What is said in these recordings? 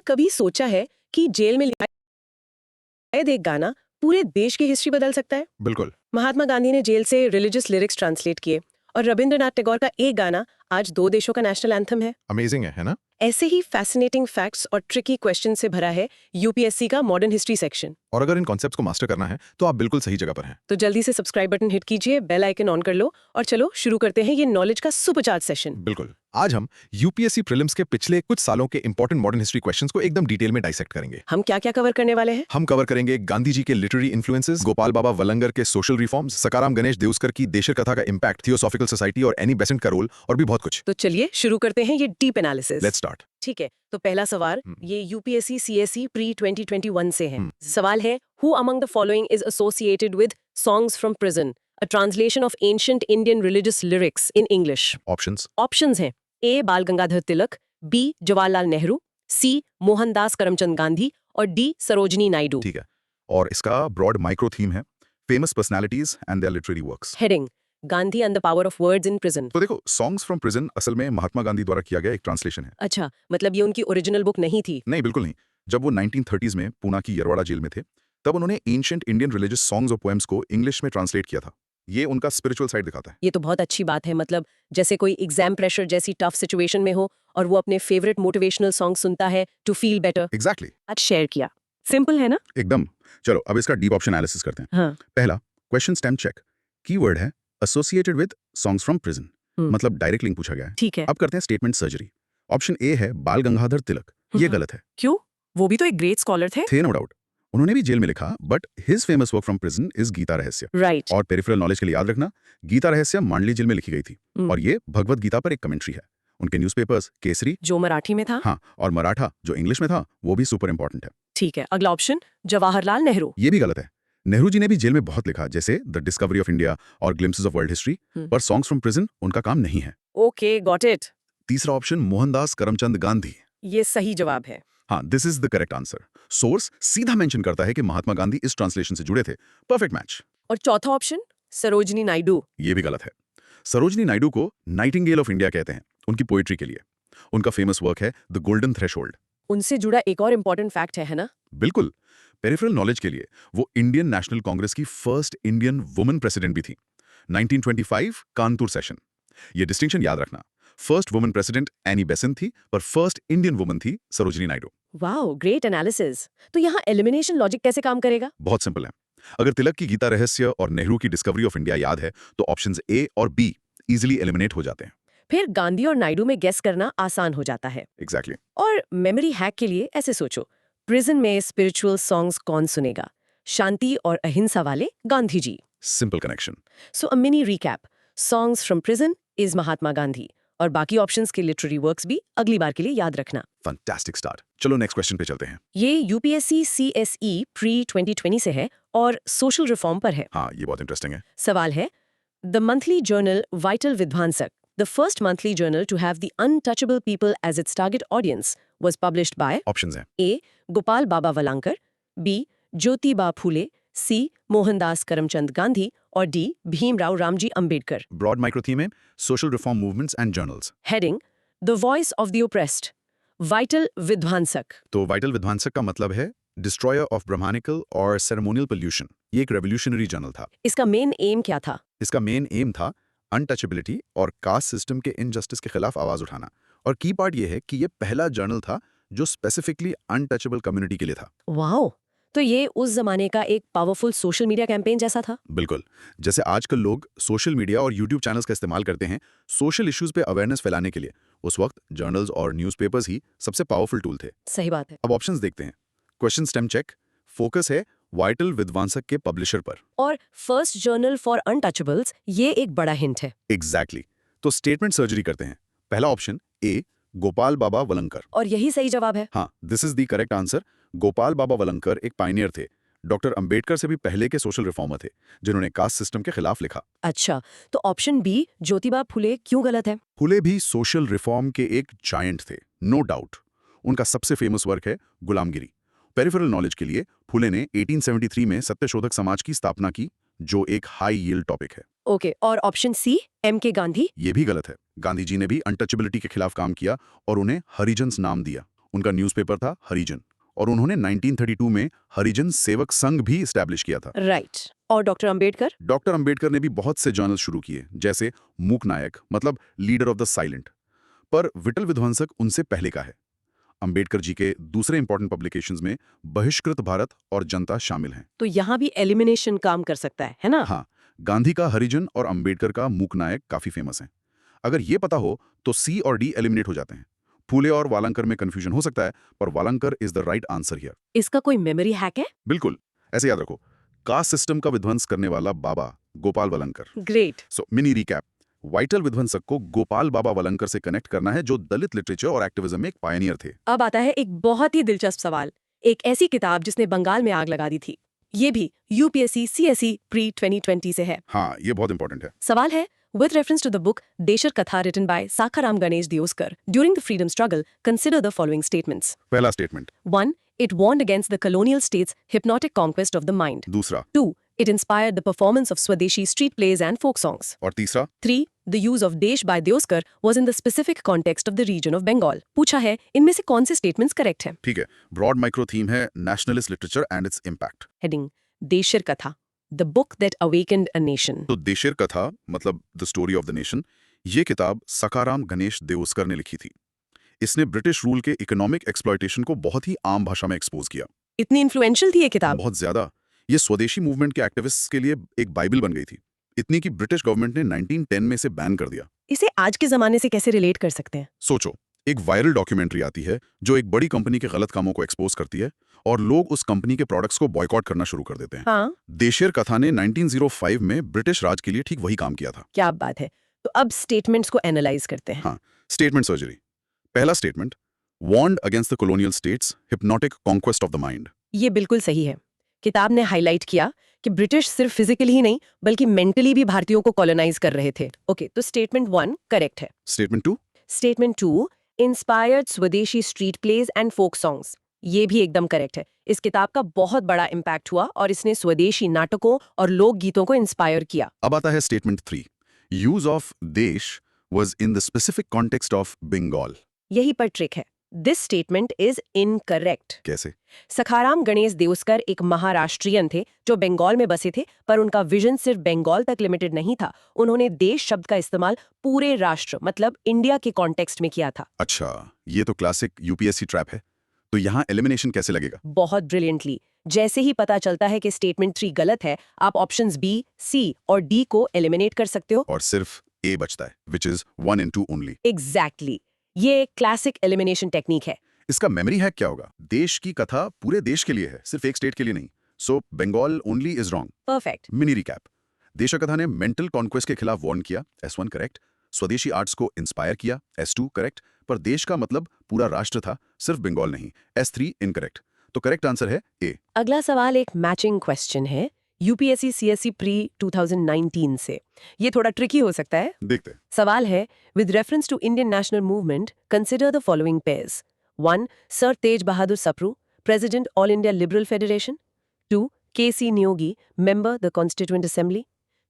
कभी सोचा है कि जेल में शायद एक गाना पूरे देश की हिस्ट्री बदल सकता है? बिल्कुल। महात्मा गांधी ने जेल से रिलीजियस लिरिक्स ट्रांसलेट किए और रविंद्रनाथ टैगोर का एक गाना आज 2 देशों का नेशनल एंथम है। अमेजिंग है ना? ऐसे ही फैसिनेटिंग फैक्ट्स और ट्रिकी क्वेश्चन से भरा है यूपीएससी का मॉडर्न हिस्ट्री सेक्शन। और अगर इन कॉन्सेप्ट्स को मास्टर करना है तो आप बिल्कुल सही जगह पर हैं। तो जल्दी से सब्सक्राइब बटन हिट कीजिए, बेल आइकन ऑन कर लो और चलो शुरू करते हैं ये नॉलेज का सुपरचार्ज सेशन। बिल्कुल। आज हम यूपीएससी प्रीलिम्स के पिछले कुछ सालों के इंपॉर्टेंट मॉडर्न हिस्ट्री क्वेश्चंस को एकदम डिटेल में डाइसेक्ट करेंगे। हम क्या क्या कवर करने वाले हैं? हम कवर करेंगे गांधी जी के लिटरेरी इन्फ्लुएंसेस, गोपाल बाबा वलंगर के सोशल रिफॉर्म्स, सकाराम गणेश देउस्कर की देशर कथा का इंपैक्ट, थियोसॉफिकल सोसाइटी और एनी बेसेंट का रोल और भी बहुत कुछ। तो चलिए शुरू करते हैं ये डीप एनालिसिस। Let's start. ठीक है, तो पहला सवाल ये यूपीएससी सीएसई प्री 2021 से है। सवाल है, who among the following is associated with songs from prison, a translation of ancient Indian religious lyrics in English? Options. Options हैं A Bal Gangadhar Tilak, B Jawaharlal Nehru, C Mohandas Karamchand Gandhi और डी सरोजनी नायडू। ठीक है, और इसका ब्रॉड माइक्रो थीम है famous personalities and their literary works. Heading, Gandhi and the power of words in prison. तो देखो, songs from prison असल में महात्मा गांधी द्वारा किया गया एक ट्रांसलेशन है। अच्छा, मतलब ये उनकी ओरिजिनल बुक नहीं थी? नहीं, बिल्कुल नहीं। जब वो 1930s में पूना की यरवाड़ा जेल में थे, तब उन्होंने एंशिएंट इंडियन रिलीजियस सॉन्ग्स और पोएम्स को इंग्लिश में ट्रांसलेट किया था। ये उनका स्पिरिचुअल साइड दिखाता है। ये तो बहुत अच्छी बात है, मतलब जैसे कोई एग्जाम प्रेशर जैसी टफ सिचुएशन में हो और वो अपने फेवरेट मोटिवेशनल सॉन्ग सुनता है टू फील बेटर। एग्जैक्टली। आज शेयर किया, सिंपल है ना? एकदम। चलो अब इसका डीप ऑप्शन एनालिसिस करते हैं। हाँ। पहला क्वेश्चन स्टैम्प चेक। कीवर्ड है associated with songs from prison, मतलब डायरेक्ट लिंक पूछा गया है। ठीक है। अब करते हैं स्टेटमेंट सर्जरी। ऑप्शन ए है बाल गंगाधर तिलक, ये गलत है। क्यों? वो भी तो एक ग्रेट स्कॉलर थे। नो डाउट, उन्होंने भी जेल में लिखा, but his famous work from prison is Gita Rahasya. Right. और पेरिफेरल नॉलेज के लिए याद रखना, गीता रहस्य मांडली जेल में लिखी गई थी और ये भगवत गीता पर एक कमेंट्री है। उनके न्यूज़पेपर्स केसरी, जो मराठी में था। हाँ, और मराठा जो इंग्लिश में था, वो भी सुपर इंपॉर्टेंट है। ठीक है, अगला ऑप्शन जवाहरलाल नेहरू। ये भी गलत है। नेहरू जी ने भी जेल में बहुत लिखा, जैसे द डिस्कवरी ऑफ इंडिया और ग्लिम्पसेस ऑफ वर्ल्ड हिस्ट्री, पर सॉन्ग्स फ्रॉम प्रिजन उनका काम नहीं है। Okay, got it. तीसरा ऑप्शन मोहनदास करमचंद गांधी, ये सही जवाब है। हाँ, this is the correct answer. Source सीधा मेंशन करता है कि महात्मा गांधी इस ट्रांसलेशन से जुड़े थे। Perfect match. और चौथा ऑप्शन सरोजनी नायडू। ये भी गलत है। सरोजनी नायडू को नाइटिंगेल ऑफ इंडिया कहते हैं उनकी पोएट्री के लिए। उनका फेमस वर्क है द गोल्डन थ्रेशोल्ड। उनसे जुड़ा एक और इम्पोर्टेंट फैक्ट है ना? बिल्कुल। पेरिफेरल नॉलेज के लिए वो इंडियन नेशनल कांग्रेस की फर्स्ट इंडियन वुमन प्रेसिडेंट भी थी। 1925 कानपुर सेशन। ये डिस्टिंक्शन याद रखना, first woman president Annie Besant थी, पर फर्स्ट इंडियन वुमन थी Sarojini Naidu. Wow, great analysis. तो यहाँ एलिमिनेशन लॉजिक कैसे काम करेगा? बहुत सिंपल है। अगर तिलक की गीता रहस्य और नेहरू की डिस्कवरी ऑफ इंडिया याद है तो ऑप्शंस ए और बी इजीली एलिमिनेट हो जाते हैं। फिर गांधी और नायडू में गेस करना आसान हो जाता है। एग्जैक्टली। और मेमोरी हैक के लिए ऐसे सोचो, प्रिजन में स्पिरिचुअल सॉन्ग्स कौन सुनेगा? शांति और अहिंसा वाले Gandhi ji. Simple connection. So a mini recap, songs from prison is Mahatma Gandhi और बाकी ऑप्शंस के लिटरेरी वर्क्स भी अगली बार के लिए याद रखना। Fantastic start. चलो नेक्स्ट क्वेश्चन पे चलते हैं। ये यूपीएससी सीएसई प्री 2020 से है और सोशल रिफॉर्म पर है। हाँ, ये बहुत इंटरेस्टिंग है। सवाल है, द मंथली जर्नल वाइटल विध्वंसक, the first monthly journal to have the untouchable people as its target audience, was published by options हैं। A. Gopal Baba Valankar, B. Jyotiba Phule, C. Mohandas Karamchand Gandhi और D. Bhimrao Ramji Ambedkar. Broad micro theme है social reform movements and journals. Heading, The Voice of the Oppressed, Vital Vidhwansak. तो वाइटल विध्वंसक का मतलब है destroyer of ब्रह्मानिकल और ceremonial pollution. ये एक revolutionary journal था। इसका मेन एम क्या था? इसका मेन एम था अनटचेबिलिटी और कास्ट सिस्टम के इनजस्टिस के खिलाफ आवाज उठाना। और की पार्ट ये है कि ये पहला जर्नल था जो स्पेसिफिकली अनटचेबल कम्युनिटी के लिए था। वाओ, तो ये उस जमाने का एक पावरफुल सोशल मीडिया कैंपेन जैसा था। बिल्कुल। जैसे आजकल लोग सोशल मीडिया और यूट्यूब चैनल्स का इस्तेमाल करते हैं सोशल इश्यूज पे अवेयरनेस फैलाने के लिए, उस वक्त जर्नल्स और न्यूज़पेपर्स ही सबसे पावरफुल टूल थे। सही बात है। अब ऑप्शंस देखते हैं। Question stem check. फोकस है वाइटल विध्वंसक के पब्लिशर पर। और फर्स्ट जर्नल फॉर अनटचेबल्स, ये एक बड़ा हिंट है। एग्जैक्टली। तो स्टेटमेंट सर्जरी करते हैं। पहला ऑप्शन ए गोपाल बाबा वलंकर। और यही सही जवाब है। हाँ, this is the correct answer. Gopal Baba Walangkar एक पायनियर थे। डॉक्टर अंबेडकर से भी पहले के सोशल रिफॉर्मर थे जिन्होंने कास्ट सिस्टम के खिलाफ लिखा। अच्छा, तो ऑप्शन बी ज्योतिबा फुले क्यों गलत है? फुले भी सोशल रिफॉर्म के एक जायंट थे, नो डाउट। उनका सबसे फेमस वर्क है गुलामगिरी। पेरिफेरल नॉलेज के लिए फुले ने 1873 में सत्यशोधक समाज की स्थापना की, जो एक हाई यील्ड टॉपिक है। ओके, और ऑप्शन सी एम के गांधी? ये भी गलत है। गांधी जी ने भी अनटचेबिलिटी के खिलाफ काम किया और उन्हें हरिजन्स नाम दिया। उनका न्यूज़पेपर था हरिजन, और उन्होंने 1932 में हरिजन सेवक संघ भी इस्टेब्लिश किया था। राइट। और डॉक्टर अंबेडकर? डॉक्टर अंबेडकर ने भी बहुत से जर्नल शुरू किए, जैसे मूक नायक, मतलब लीडर ऑफ द साइलेंट। पर विठल विध्वंसक उनसे पहले का है। अंबेडकर जी के दूसरे इंपॉर्टेंट पब्लिकेशंस में बहिष्कृत भारत और जनता शामिल हैं। तो यहाँ भी एलिमिनेशन काम कर सकता है ना? हाँ, गांधी का हरिजन और अंबेडकर का मूक नायक काफी फेमस हैं। अगर ये पता हो तो सी और डी एलिमिनेट हो जाते हैं। फूले और वालंकर में कंफ्यूजन हो सकता है, पर Walangkar is the right answer here. इसका कोई मेमोरी हैक है? बिल्कुल, ऐसे याद रखो, कास्ट सिस्टम का विध्वंस करने वाला Baba Gopal Walangkar. Great. So mini recap, Vital Vidhwansak को गोपाल बाबा वलंकर से कनेक्ट करना है, जो दलित लिटरेचर और एक्टिविज्म में एक पायनियर थे। अब आता है एक बहुत ही दिलचस्प सवाल, एक ऐसी किताब जिसने बंगाल में आग लगा दी थी। ये भी यूपीएससी सीएसई प्री 2020 से है। हाँ, ये बहुत इंपॉर्टेंट है। सवाल है, with reference to the book Deshar Katha written by Sakharam Ganesh Dioskar during the freedom struggle, consider the following statements. पहला statement. 1. It warned against the colonial state's hypnotic conquest of the mind. दूसरा। 2. It inspired the performance of Swadeshi street plays and folk songs. और तीसरा। 3. The use of Desh by Dioskar was in the specific context of the region of Bengal. पूछा है, इनमें से कौन से statements correct हैं? ठीक है, ब्रॉड माइक्रो थीम है nationalist literature and its impact. Heading: Deshar Katha, the book that awakened a nation. तो देशेर कथा मतलब the story of the nation, ये किताब सखाराम गणेश देओस्कर ने लिखी थी। इसने ब्रिटिश रूल के इकोनॉमिक एक्सप्लॉयटेशन को बहुत ही आम भाषा में एक्सपोज किया। इतनी इन्फ्लुएंशियल थी ये किताब? बहुत ज्यादा। ये स्वदेशी मूवमेंट के एक्टिविस्ट्स के लिए एक बाइबल बन गई थी, इतनी कि ब्रिटिश गवर्नमेंट ने 1910 में इसे बैन कर दिया। इसे आज के जमाने से कैसे रिलेट कर सकते हैं? सोचो, एक वायरल डॉक्यूमेंट्री आती है जो एक बड़ी कंपनी के गलत कामों को एक्सपोज करती है, और लोग उस कंपनी के प्रोडक्ट्स को बॉयकॉट करना शुरू कर देते हैं। हाँ, देशेर कथा ने 1905 में ब्रिटिश राज के लिए ठीक वही काम किया था। क्या बात है। तो अब स्टेटमेंट्स को एनालाइज करते हैं। हाँ, स्टेटमेंट सर्जरी। पहला statement, warned against the colonial states hypnotic conquest of the mind. ये बिल्कुल सही है। किताब ने हाईलाइट किया कि ब्रिटिश सिर्फ फिजिकली ही नहीं बल्कि मेंटली भी भारतीयों को कॉलोनाइज कर रहे थे। ओके, तो स्टेटमेंट 1 करेक्ट है। Statement 2। Statement 2, inspired swadeshi street plays and folk songs, ये भी एकदम करेक्ट है। इस किताब का बहुत बड़ा इम्पैक्ट हुआ और इसने स्वदेशी नाटकों और लोकगीतों को इंस्पायर किया। अब आता है statement 3, use of desh was in the specific context of Bengal. यही पर ट्रिक है। This statement is incorrect. कैसे? सखाराम गणेश देओस्कर एक महाराष्ट्रियन थे जो बंगाल में बसे थे, पर उनका विजन सिर्फ बंगाल तक लिमिटेड नहीं था। उन्होंने देश शब्द का इस्तेमाल पूरे राष्ट्र मतलब इंडिया के कॉन्टेक्स्ट में किया था। अच्छा, ये तो क्लासिक यूपीएससी ट्रैप है। तो यहाँ एलिमिनेशन कैसे लगेगा? बहुत ब्रिलियंटली। जैसे ही पता चलता है कि स्टेटमेंट 3 गलत है, आप ऑप्शंस बी, सी और डी को एलिमिनेट कर सकते हो और सिर्फ ए बचता है, which is 1 and 2 only. Exactly. ये एक क्लासिक एलिमिनेशन टेक्निक है। इसका मेमोरी हैक क्या होगा? देश की कथा पूरे देश के लिए है, सिर्फ एक स्टेट के लिए नहीं। So Bengal only is wrong. Perfect. Mini recap, Deshkatha ने मेंटल कॉन्क्वेस्ट के खिलाफ वार्न किया, S1 करेक्ट। स्वदेशी आर्ट्स को इंस्पायर किया, S2 करेक्ट। पर देश का मतलब पूरा राष्ट्र था, सिर्फ बंगाल नहीं, S3 इनकरेक्ट। तो करेक्ट आंसर है ए। अगला सवाल एक मैचिंग क्वेश्चन है यूपीएससी सीएसई प्री 2019 से। ये थोड़ा ट्रिकी हो सकता है। देखते हैं। सवाल है, with reference to Indian national movement consider the following pairs. 1. Sir Tej Bahadur Sapru, president all India liberal federation. 2. KC Neogy, member the constituent assembly.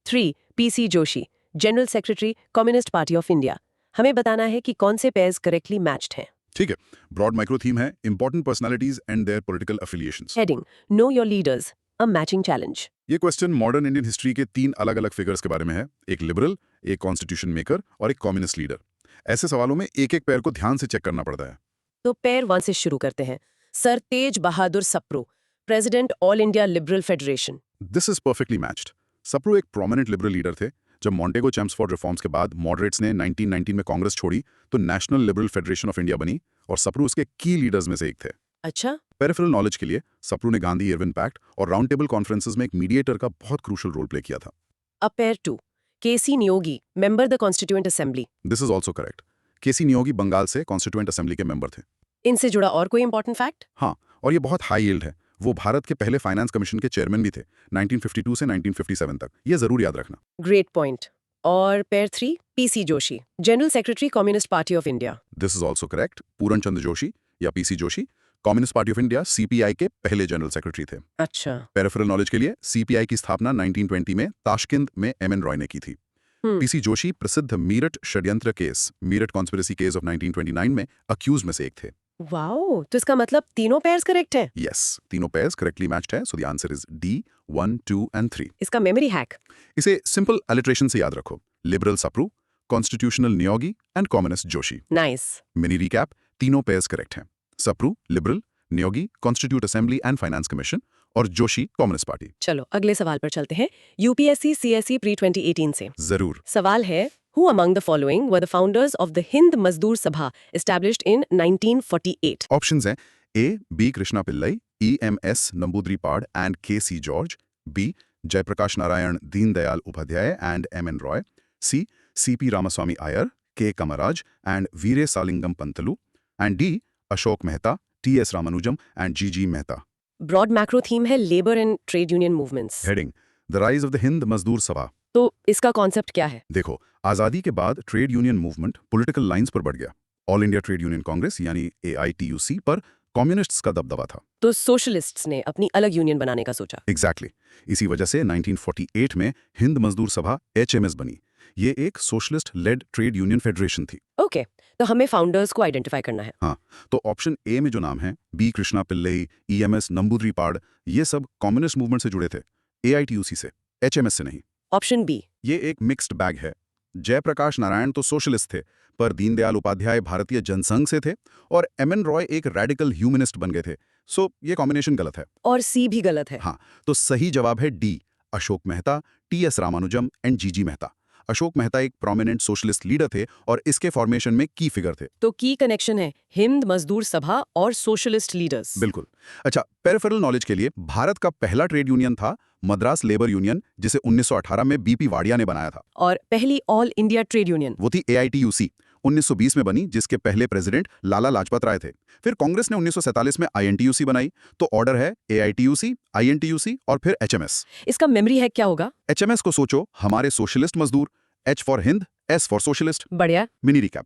3. PC Joshi, general secretary communist party of India. हमें बताना है कि कौन से पेयर्स करेक्टली मैच्ड हैं। ठीक है, broad micro theme है important personalities and there political affiliations. Heading: know your leaders, a matching challenge. ये क्वेश्चन मॉडर्न इंडियन हिस्ट्री के 3 अलग-अलग फिगर्स के बारे में है, एक लिबरल, एक कॉन्स्टिट्यूशन मेकर और एक कम्युनिस्ट लीडर। ऐसे सवालों में एक-एक पेयर को ध्यान से चेक करना पड़ता है। तो पेयर 1 से शुरू करते हैं। Sir Tej Bahadur Sapru, president all India liberal federation. This is perfectly matched. Sapru एक प्रोमिनेंट लिबरल लीडर थे। जब मॉन्टेगो चैम्प्सफोर्ड रिफॉर्म्स के बाद मॉडरेट्स ने 1919 में कांग्रेस छोड़ी तो national liberal federation of India बनी, और सप्रू उसके की लीडर्स में से एक थे। अच्छा। पेरिफेरल नॉलेज के लिए, सप्रू ने गांधी इरविन पैक्ट और राउंड टेबल कॉन्फ्रेंसेस में एक मीडिएटर का बहुत क्रूशियल रोल प्ले किया था। अब pair 2, KC Neogy, member the constituent assembly. This is also correct. KC Neogy Bengal से कॉन्स्टिट्यूएंट असेंबली के मेंबर थे। इनसे जुड़ा और कोई इंपॉर्टेंट फैक्ट? हाँ, और ये बहुत हाई यील्ड है। वो भारत के पहले फाइनेंस कमीशन के चेयरमैन भी थे 1952 से 1957 तक। ये जरूर याद रखना। Great point. और pair 3, PC Joshi, general secretary communist party of India. This is also correct. Puran Chandra Joshi या PC Joshi communist party of India CPI के पहले जनरल सेक्रेटरी थे। अच्छा। पेरिफेरल नॉलेज के लिए, सीपीआई की स्थापना 1920 में ताशकंद में एमएन रॉय ने की थी। पीसी जोशी प्रसिद्ध मीरठ षड्यंत्र case, Meerut conspiracy case of 1929 में अक्यूज में से एक थे। वाओ, तो इसका मतलब तीनों पेयर्स करेक्ट हैं। यस, तीनों पेयर्स करेक्टली मैच्ड है, so the answer is D 1, 2 and 3। इसका मेमोरी हैक। इसे सिंपल अलिट्रेशन से याद रखो। Liberal Sapru, constitutional Neogy and communist Joshi. Nice. Mini recap, तीनों पेयर्स करेक्ट हैं। Sapru liberal, Neogy constitute assembly and finance commission और जोशी कम्युनिस्ट पार्टी। चलो अगले सवाल पर चलते हैं। यूपीएससी सीएसई प्री 2018 से जरूर। सवाल है, Who among the following were the founders of the Hind Mazdoor Sabha established in 1948? Options हैं A B Krishna Pillai, E M S Namboodiripad and K C George, B Jayaprakash Narayan Deendayal Upadhyay and M N Roy, C C P Ramaswami Iyer, K Kamaraj and Veeresalingam Pantulu, and D Ashok Mehta, T S Ramanujam and G G Mehta. Broad macro theme है labour and trade union movements. Heading the rise of the Hind Mazdoor Sabha. तो इसका concept क्या है? देखो, आजादी के बाद trade union movement political lines पर बढ़ गया। All India trade union Congress यानी AITUC पर कम्युनिस्ट्स का दबदबा था। तो सोशलिस्ट्स ने अपनी अलग यूनियन बनाने का सोचा। एग्जैक्टली इसी वजह से 1948 में हिंद मजदूर सभा HMS बनी। ये एक socialist led trade union federation थी। ओके, तो हमें फाउंडर्स को आइडेंटिफाई करना है। हाँ, तो ऑप्शन ए में जो नाम है बी कृष्णा पिल्लई, EMS नंबूद्रीपाड़, ये सब कम्युनिस्ट मूवमेंट से जुड़े थे, AITUC से, HMS से नहीं। Option B. ये एक मिक्स्ड बैग है। जयप्रकाश नारायण तो सोशलिस्ट थे, पर दीनदयाल उपाध्याय भारतीय जनसंघ से थे और MN रॉय एक रेडिकल ह्यूमनिस्ट बन गए थे। सो ये कॉम्बिनेशन गलत है। और सी भी गलत है। हाँ, तो सही जवाब है D Ashok Mehta, TS Ramanujam and G Mehta. Ashok Mehta एक प्रोमिनेंट सोशलिस्ट लीडर थे और इसके फॉर्मेशन में की फिगर थे। तो की कनेक्शन है हिंद मजदूर सभा और सोशलिस्ट लीडर्स। बिल्कुल। अच्छा, पेरिफेरल नॉलेज के लिए, भारत का पहला ट्रेड यूनियन था मद्रास लेबर यूनियन, जिसे 1918 में BP वाडिया ने बनाया था। और पहली ऑल इंडिया ट्रेड यूनियन? वो थी AITUC, 1920 में बनी, जिसके पहले प्रेसिडेंट लाला लाजपत राय थे। फिर कांग्रेस ने 1947 में INTUC बनाई। तो ऑर्डर है AITUC, INTUC और फिर HMS। इसका मेमोरी हैक क्या होगा? HMS को सोचो हमारे सोशलिस्ट मजदूर, H for Hind, S for socialist. बढ़िया। मिनी रिकैप,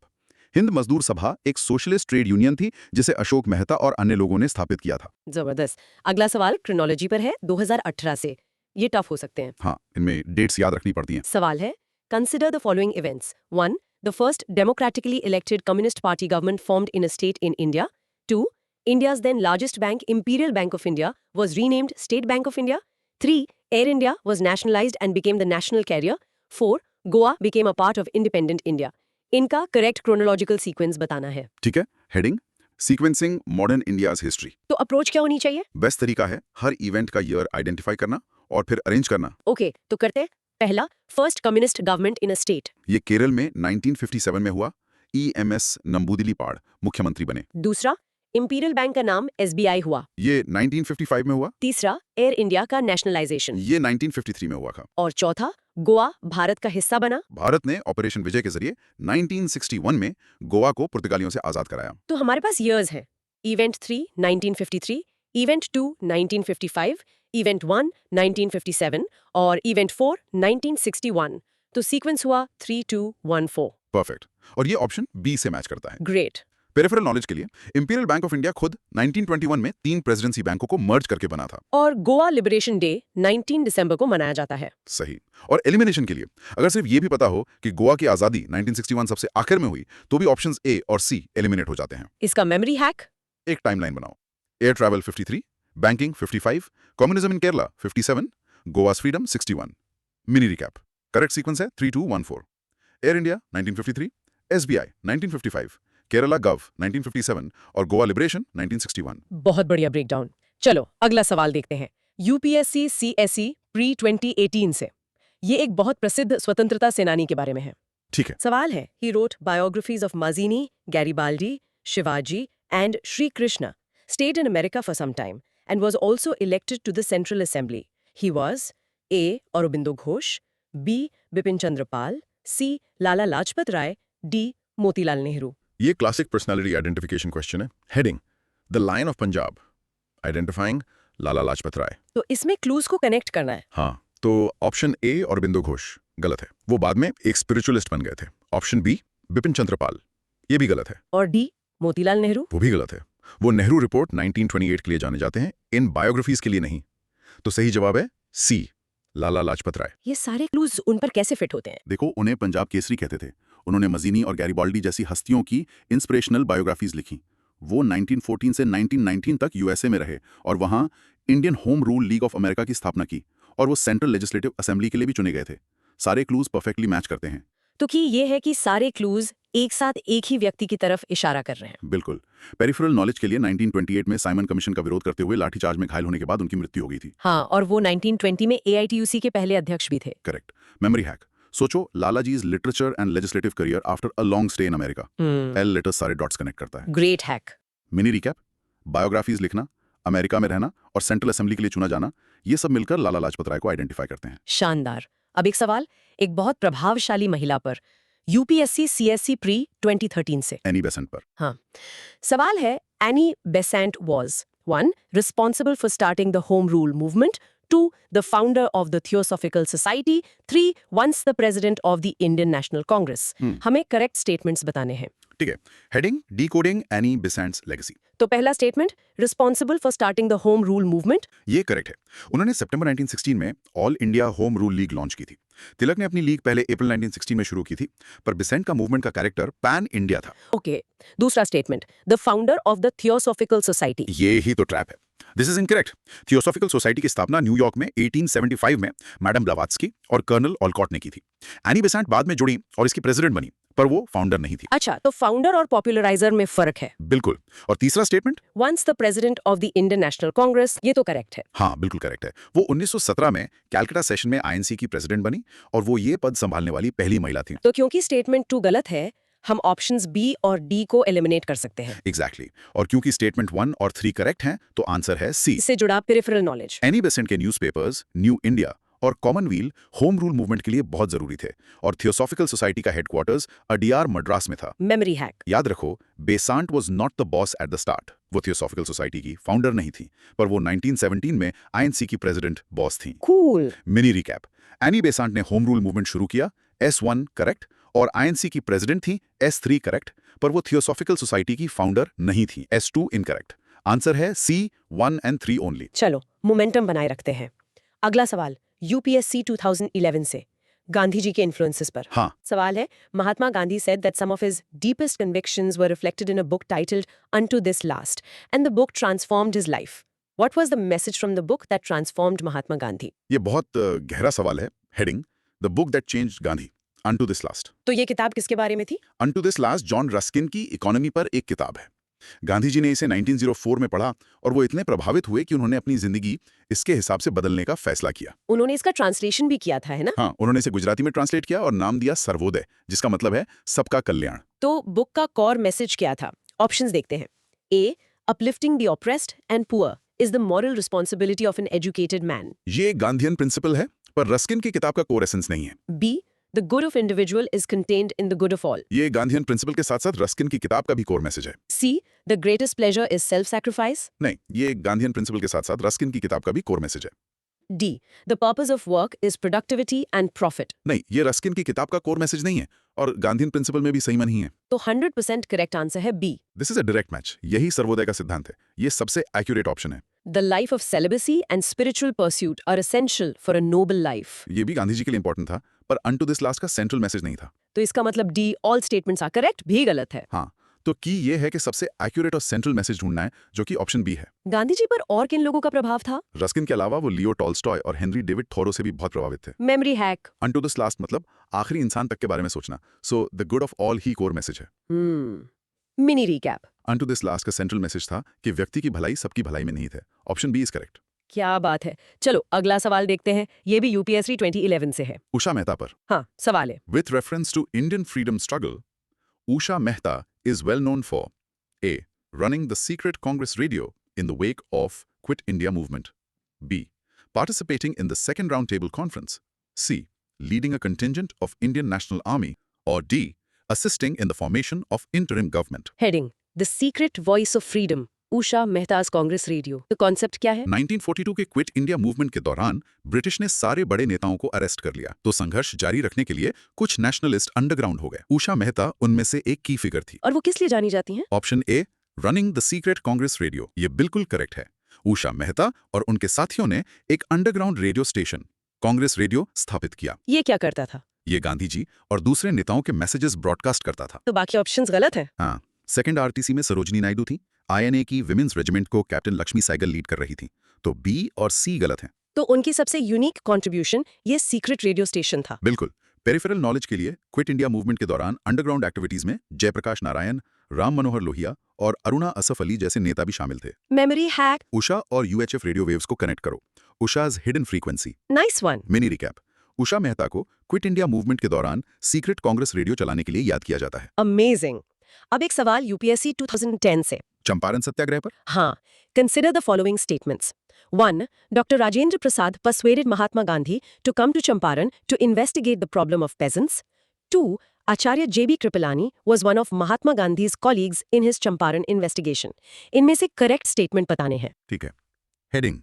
हिंद मजदूर सभा एक सोशलिस्ट ट्रेड यूनियन थी जिसे अशोक मेहता और अन्य लोगों ने स्थापित किया था। जबरदस्त। अगला सवाल क्रोनोलॉजी पर है 2018 से। ये टफ हो सकते हैं। हाँ, इनमें डेट्स याद रखनी पड़ती हैं। सवाल है, consider the following events. 1. The first democratically elected Communist Party government formed in a state in India. 2. India's then largest bank, Imperial Bank of India, was renamed State Bank of India. 3. Air India was nationalized and became the national carrier. 4. Goa became a part of independent India. इनका correct chronological sequence बताना है। ठीक है, heading sequencing modern India's history. तो approach क्या होनी चाहिए? Best तरीका है हर इवेंट का ईयर आइडेंटिफाई करना और फिर अरेंज करना। ओके, तो करते हैं। पहला, first communist government in a state. ये केरल में 1957 में हुआ। EMS नंबूदिरीपाड़ मुख्यमंत्री बने। दूसरा, इंपीरियल बैंक का नाम SBI हुआ। ये 1955 में हुआ। तीसरा, एयर इंडिया का नेशनलाइजेशन। ये 1953 में हुआ था। और चौथा, गोवा भारत का हिस्सा बना। भारत ने ऑपरेशन विजय के जरिए 1961 में गोवा को पुर्तगालियों से आजाद कराया। तो हमारे पास ईयर्स है। इवेंट 3 1953, इवेंट 2 1955, इवेंट 1 1957 और इवेंट 4 1961। तो सीक्वेंस हुआ 3214। परफेक्ट। और ये ऑप्शन बी से मैच करता है। ग्रेट। पेरिफेरल नॉलेज के लिए, इंपीरियल बैंक ऑफ इंडिया खुद 1921 में 3 प्रेसिडेंसी बैंकों को मर्ज करके बना था। और गोवा लिबरेशन डे 19 दिसंबर को मनाया जाता है। सही। और एलिमिनेशन के लिए, अगर सिर्फ ये भी पता हो कि गोवा की आजादी 1961 सबसे आखिर में हुई, तो भी ऑप्शंस ए और सी एलिमिनेट हो जाते हैं। इसका मेमोरी हैक? एक टाइमलाइन बनाओ। Air travel 53, banking 55, communism in Kerala 57, Goa's freedom 61। Mini recap, correct sequence है 3214। Air India 1953, SBI 1955, Kerala gov 1957 और गोवा लिबरेशन 1961। बहुत बढ़िया ब्रेकडाउन। चलो अगला सवाल देखते हैं। यूपीएससी CSE प्री 2018 से। ये एक बहुत प्रसिद्ध स्वतंत्रता सेनानी के बारे में है। ठीक है। सवाल है, he wrote biographies of Mazzini, Garibaldi, Shivaji and Sri Krishna, stayed in America for some time and was also elected to the Central Assembly. He was A. Aurobindo Ghosh, B. Bipin Chandra Pal, C. Lala Lajpat Rai, D. Motilal Nehru. ये classic personality identification question है। Heading the lion of Punjab, identifying Lala Lajpat Rai. तो इसमें clues को connect करना है। हाँ, तो option A Aurobindo Ghosh गलत है, वो बाद में एक स्पिरिचुअलिस्ट बन गए थे। ऑप्शन बी बिपिन चंद्र पाल, ये भी गलत है। और डी मोतीलाल नेहरू, वो भी गलत है। वो नेहरू रिपोर्ट 1928 के लिए जाने जाते हैं, इन बायोग्राफीज के लिए नहीं। तो सही जवाब है सी लाला लाजपत राय। ये सारे क्लूज उन पर कैसे फिट होते हैं? देखो, उन्हें पंजाब केसरी कहते थे। उन्होंने मजीनी और गैरिबाल्डी जैसी हस्तियों की इंस्पिरेशनल बायोग्राफीज लिखी। वो 1914 से 1919 तक यूएसए में रहे और वहां Indian home rule league of America की स्थापना की और वो सेंट्रल लेजिस्लेटिव असेंबली के लिए भी चुने गए थे। सारे क्लूज परफेक्टली मैच करते हैं। तो कि ये है कि सारे क्लूज एक साथ एक ही व्यक्ति की तरफ इशारा कर रहे हैं। बिल्कुल। पेरिफेरल नॉलेज के लिए 1928 में साइमन कमीशन का विरोध करते हुए लाठीचार्ज में घायल होने के बाद उनकी मृत्यु हो गई थी। हाँ, और वो 1920 में AITUC के पहले अध्यक्ष भी थे। करेक्ट। Memory hack. सोचो Lalaji's literature and legislative career after a long stay in America. L letter सारे डॉट्स कनेक्ट करता है। Great hack. Mini recap. Biographies लिखना, अमेरिका में रहना और सेंट्रल असेंबली के लिए चुना जाना, ये सब मिलकर लाला लाजपत राय को आइडेंटिफाई करते हैं। शानदार। अब एक सवाल, एक बहुत प्रभावशाली महिला पर, UPSC CSC प्री 2013 से। एनी बेसेंट पर। हाँ, सवाल है, Annie Besant was 1. responsible for starting the home rule movement, 2. the founder of the Theosophical Society, 3. once the president of the Indian National Congress. हमें करेक्ट स्टेटमेंट्स बताने हैं। ठीक है। Heading decoding Annie Besant's legacy. तो पहला statement, responsible for starting the home rule movement. ये correct है। उन्होंने सितंबर 1916 में all India home rule league launch की थी। तिलक ने अपनी लीग पहले अप्रैल 1916 में शुरू की थी, पर बेसेंट का मूवमेंट का कैरेक्टर पैन इंडिया था। ओके। दूसरा statement, the founder of the theosophical society. ये ही तो ट्रैप है। This is incorrect. Theosophical society की स्थापना न्यूयॉर्क में 1875 में मैडम ब्लावात्स्की और कर्नल ऑलकॉट ने की थी। एनी बेसेंट बाद में जुड़ी और इसकी प्रेसिडेंट बनी, पर वो फाउंडर नहीं थी। अच्छा, तो फाउंडर और पॉपुलराइजर में फर्क है। बिल्कुल। और तीसरा statement, once the president of the Indian national Congress, ये तो करेक्ट है। हाँ बिल्कुल करेक्ट है। वो 1917 में कैलकाटा सेशन में INC की प्रेसिडेंट बनी और वो ये पद संभालने वाली पहली महिला थी। तो क्योंकि स्टेटमेंट 2 गलत है, हम ऑप्शंस बी और डी को एलिमिनेट कर सकते हैं। एग्जैक्टली। और क्योंकि स्टेटमेंट 1 और 3 करेक्ट हैं, तो आंसर है सी। इससे जुड़ा पेरिफेरल नॉलेज। एनी बेसेंट के न्यूज़पेपर्स न्यू इंडिया और कॉमनवील होम रूल मूवमेंट के लिए बहुत जरूरी थे और थियोसॉफिकल सोसाइटी का हेडक्वार्टर्स अडियार मद्रास में था। Memory hack. याद रखो, Besant was not the boss at the start. वो थियोसॉफिकल सोसाइटी की फाउंडर नहीं थी, पर वो 1917 में INC की प्रेसिडेंट बॉस थी। Cool. Mini recap. Annie Besant ने होम रूल मूवमेंट शुरू किया, S1 करेक्ट, और INC की प्रेसिडेंट थी, S3 करेक्ट, पर वो थियोसॉफिकल सोसाइटी की फाउंडर नहीं थी, S2 इनकरेक्ट। आंसर है C, 1 and 3 ओनली। चलो मोमेंटम बनाए रखते हैं। अगला सवाल, UPSC 2011 से, गांधी जी के इन्फ्लुएंसेस पर। हाँ। सवाल है, Mahatma Gandhi said that some of his deepest convictions were reflected in a book titled Unto This Last, and the book transformed his life. What was the message from the book that transformed Mahatma Gandhi? ये बहुत गहरा सवाल है। Heading, the book that changed Gandhi, unto this last. तो ये किताब किसके बारे में थी? Unto this last John Ruskin की इकोनॉमी पर एक किताब है। गांधी जी ने इसे 1904 में पढ़ा और वो इतने प्रभावित हुए कि उन्होंने अपनी जिंदगी इसके हिसाब से बदलने का फैसला किया। उन्होंने इसका ट्रांसलेशन भी किया था, है ना? हाँ, उन्होंने इसे गुजराती में ट्रांसलेट किया और नाम दिया सर्वोदय, जिसका मतलब है सबका कल्याण। तो बुक का कोर मैसेज क्या था? ऑप्शंस देखते हैं। A. Uplifting the oppressed and poor is the moral responsibility of an educated man. ये गांधीयन प्रिंसिपल है, पर रस्किन की किताब का कोर एसेंस नहीं है। B. The good of individual is contained in the good of all. ये Gandhian principal के साथ साथ रस्किन की किताब का भी कोर मैसेज है। C. The greatest pleasure is self-sacrifice. नहीं, ये गांधीयन प्रिंसिपल के साथ साथ रस्किन की किताब का भी कोर मैसेज है। D. The purpose of work is productivity and profit. नहीं, ये रस्किन की किताब का कोर मैसेज नहीं है और गांधीयन प्रिंसिपल में भी सही नहीं है। तो 100% करेक्ट आंसर है B. This is a direct match. यही सर्वोदय का सिद्धांत है। ये सबसे एक्यूरेट ऑप्शन है। The life of celibacy and spiritual pursuit are essential for a noble life. ये भी गांधी जी के लिए इंपॉर्टेंट था, पर अनटू दिस लास्ट का सेंट्रल मैसेज नहीं था। तो इसका मतलब D. All statements are correct भी गलत है। हाँ, तो की ये है कि सबसे एक्यूरेट और सेंट्रल मैसेज ढूंढना है, जो कि ऑप्शन बी है। गांधी जी पर और किन लोगों का प्रभाव था? रस्किन के अलावा वो लियो टॉल्स्टॉय और हेनरी डेविड थोरो से भी बहुत प्रभावित थे। Memory hack. Unto this last मतलब आखिरी इंसान तक के बारे में सोचना। So the good of all ही कोर मैसेज है। Mini recap. Unto this last का सेंट्रल मैसेज था कि व्यक्ति की भलाई सबकी भलाई में नहीं थे। Option B is correct. क्या बात है। चलो अगला सवाल देखते हैं। ये भी UPSC 2011 से है। उषा मेहता पर। हाँ, सवाल है। With reference to Indian freedom struggle, Usha Mehta is well known for A. Running the secret Congress radio in the wake of Quit India movement. B. Participating in the second roundtable conference. C. Leading a contingent of Indian National Army. Or D. Assisting in the formation of interim government. Heading, the secret voice of freedom, Usha Mehta's Congress radio. तो concept क्या है? 1942 के quit India movement के दौरान British ने सारे बड़े नेताओं को अरेस्ट कर लिया, तो संघर्ष जारी रखने के लिए कुछ नेशनलिस्ट अंडरग्राउंड हो गए। उषा मेहता उनमें से एक की फिगर थी। और वो किस लिए जानी जाती हैं? Option A, running the secret Congress radio, ये बिल्कुल करेक्ट है। उषा मेहता और उनके साथियों ने एक underground radio station Congress radio स्थापित किया। ये क्या करता था? ये गांधी जी और दूसरे नेताओं के मैसेजेस ब्रॉडकास्ट करता था। तो बाकी ऑप्शंस गलत हैं। हाँ, सेकंड आरटीसी में सरोजनी नायडू थी। आईएनए की विमेंस रेजिमेंट को कैप्टन लक्ष्मी सहगल लीड कर रही थी। तो बी और सी गलत हैं। तो उनकी सबसे यूनिक कंट्रीब्यूशन ये सीक्रेट रेडियो स्टेशन था। बिल्कुल। पेरिफेरल नॉलेज के लिए क्विट इंडिया मूवमेंट के दौरान अंडरग्राउंड एक्टिविटीज में जयप्रकाश नारायण, राम मनोहर लोहिया और अरुणा असफ अली जैसे नेता भी शामिल थे। Memory hack. उषा और यूएचएफ रेडियो वेव्स को कनेक्ट करो। Usha's hidden frequency. Nice one. Mini recap. Usha Mehta को क्विट इंडिया मूवमेंट के दौरान सीक्रेट कांग्रेस रेडियो चलाने के लिए याद किया जाता है। अमेजिंग। अब एक सवाल यूपीएससी 2010 से। चंपारण सत्याग्रह पर हाँ, consider the following statements. 1. Dr. Rajendra Prasad persuaded Mahatma Gandhi to come to Champaran to investigate the problem of peasants. 2. Acharya J.B. Kripalani was one of Mahatma Gandhi's colleagues in his Champaran investigation. इनमें से correct statement बताने हैं। ठीक है। Heading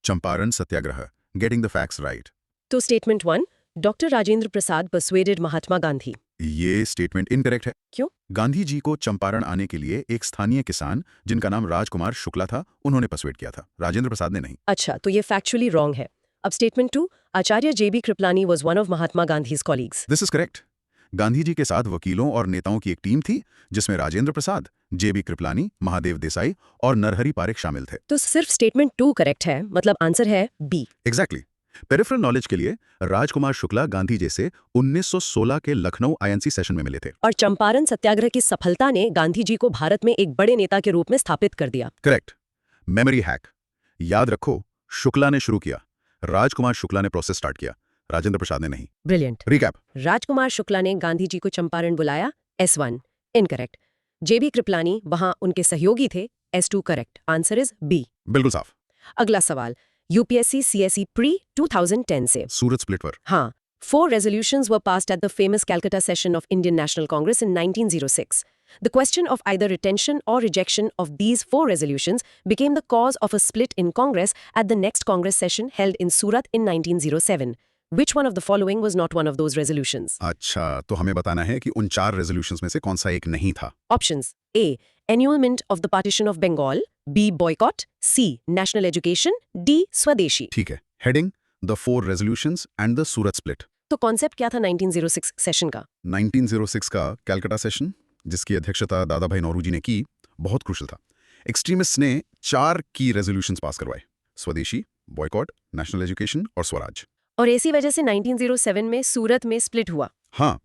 Champaran Satyagraha, getting the facts right. तो statement 1, doctor Rajendra Prasad persuaded Mahatma Gandhi. ये statement incorrect है। क्यों? गांधी जी को चंपारण आने के लिए एक स्थानीय किसान जिनका नाम राजकुमार शुक्ला था, उन्होंने परसुएड किया था, राजेंद्र प्रसाद ने नहीं। अच्छा, तो ये फैक्चुअली रॉन्ग है। अब statement 2, Acharya J.B. Kripalani was one of Mahatma Gandhi's colleagues। This is correct. Gandhi ji के साथ वकीलों और नेताओं की एक टीम थी जिसमें राजेंद्र प्रसाद, जेबी कृपलानी, महादेव देसाई और नरहरि पारेख शामिल थे। तो सिर्फ स्टेटमेंट 2 करेक्ट है, मतलब आंसर है बी। एग्जैक्टली। पेरिफेरल नॉलेज के लिए राजकुमार शुक्ला गांधी जी से 1916 के लखनऊ आईएनसी सेशन में मिले थे। और चंपारण सत्याग्रह की सफलता ने गांधी जी को भारत में एक बड़े नेता के रूप में स्थापित कर दिया। करेक्ट। Memory hack. याद रखो, शुक्ला ने शुरू किया, राजकुमार शुक्ला ने प्रोसेस स्टार्ट किया, राजेंद्र प्रसाद ने नहीं। ब्रिलियंट। रिकैप। राजकुमार शुक्ला ने गांधी जी को चंपारण बुलाया, S1 इनकरेक्ट। जेबी कृपलानी वहां उनके सहयोगी थे, S2 correct. Answer is B. बिल्कुल साफ। अगला सवाल यूपीएससी सीएसई प्री 2010 से। सूरत स्प्लिट पर। हाँ, 4 resolutions were passed at the famous Calcutta session of Indian National Congress in 1906. The question of either retention or rejection of these 4 resolutions became the cause of a split in Congress at the next Congress session held in Surat in 1907. Which one of the following was not one of those resolutions? अच्छा, तो हमें बताना है कि उन 4 resolutions में से कौन सा एक नहीं था। Options: A. Annulment of the partition of Bengal. B. Boycott. C. National education. D. Swadeshi. ठीक है। Heading the 4 resolutions and the Surat split. तो कॉन्सेप्ट क्या था 1906 सेशन का? 1906 का कैलकाटा सेशन, जिसकी अध्यक्षता दादा भाई नौरोजी ने की, बहुत क्रूशल था। एक्सट्रीमिस्ट्स ने 4 की रेजोल्यूशंस पास करवाए: स्वदेशी, बॉयकॉट, नेशनल एजुकेशन और स्वराज। और इसी वजह से 1907 में सूरत में स्प्लिट हुआ। हाँ,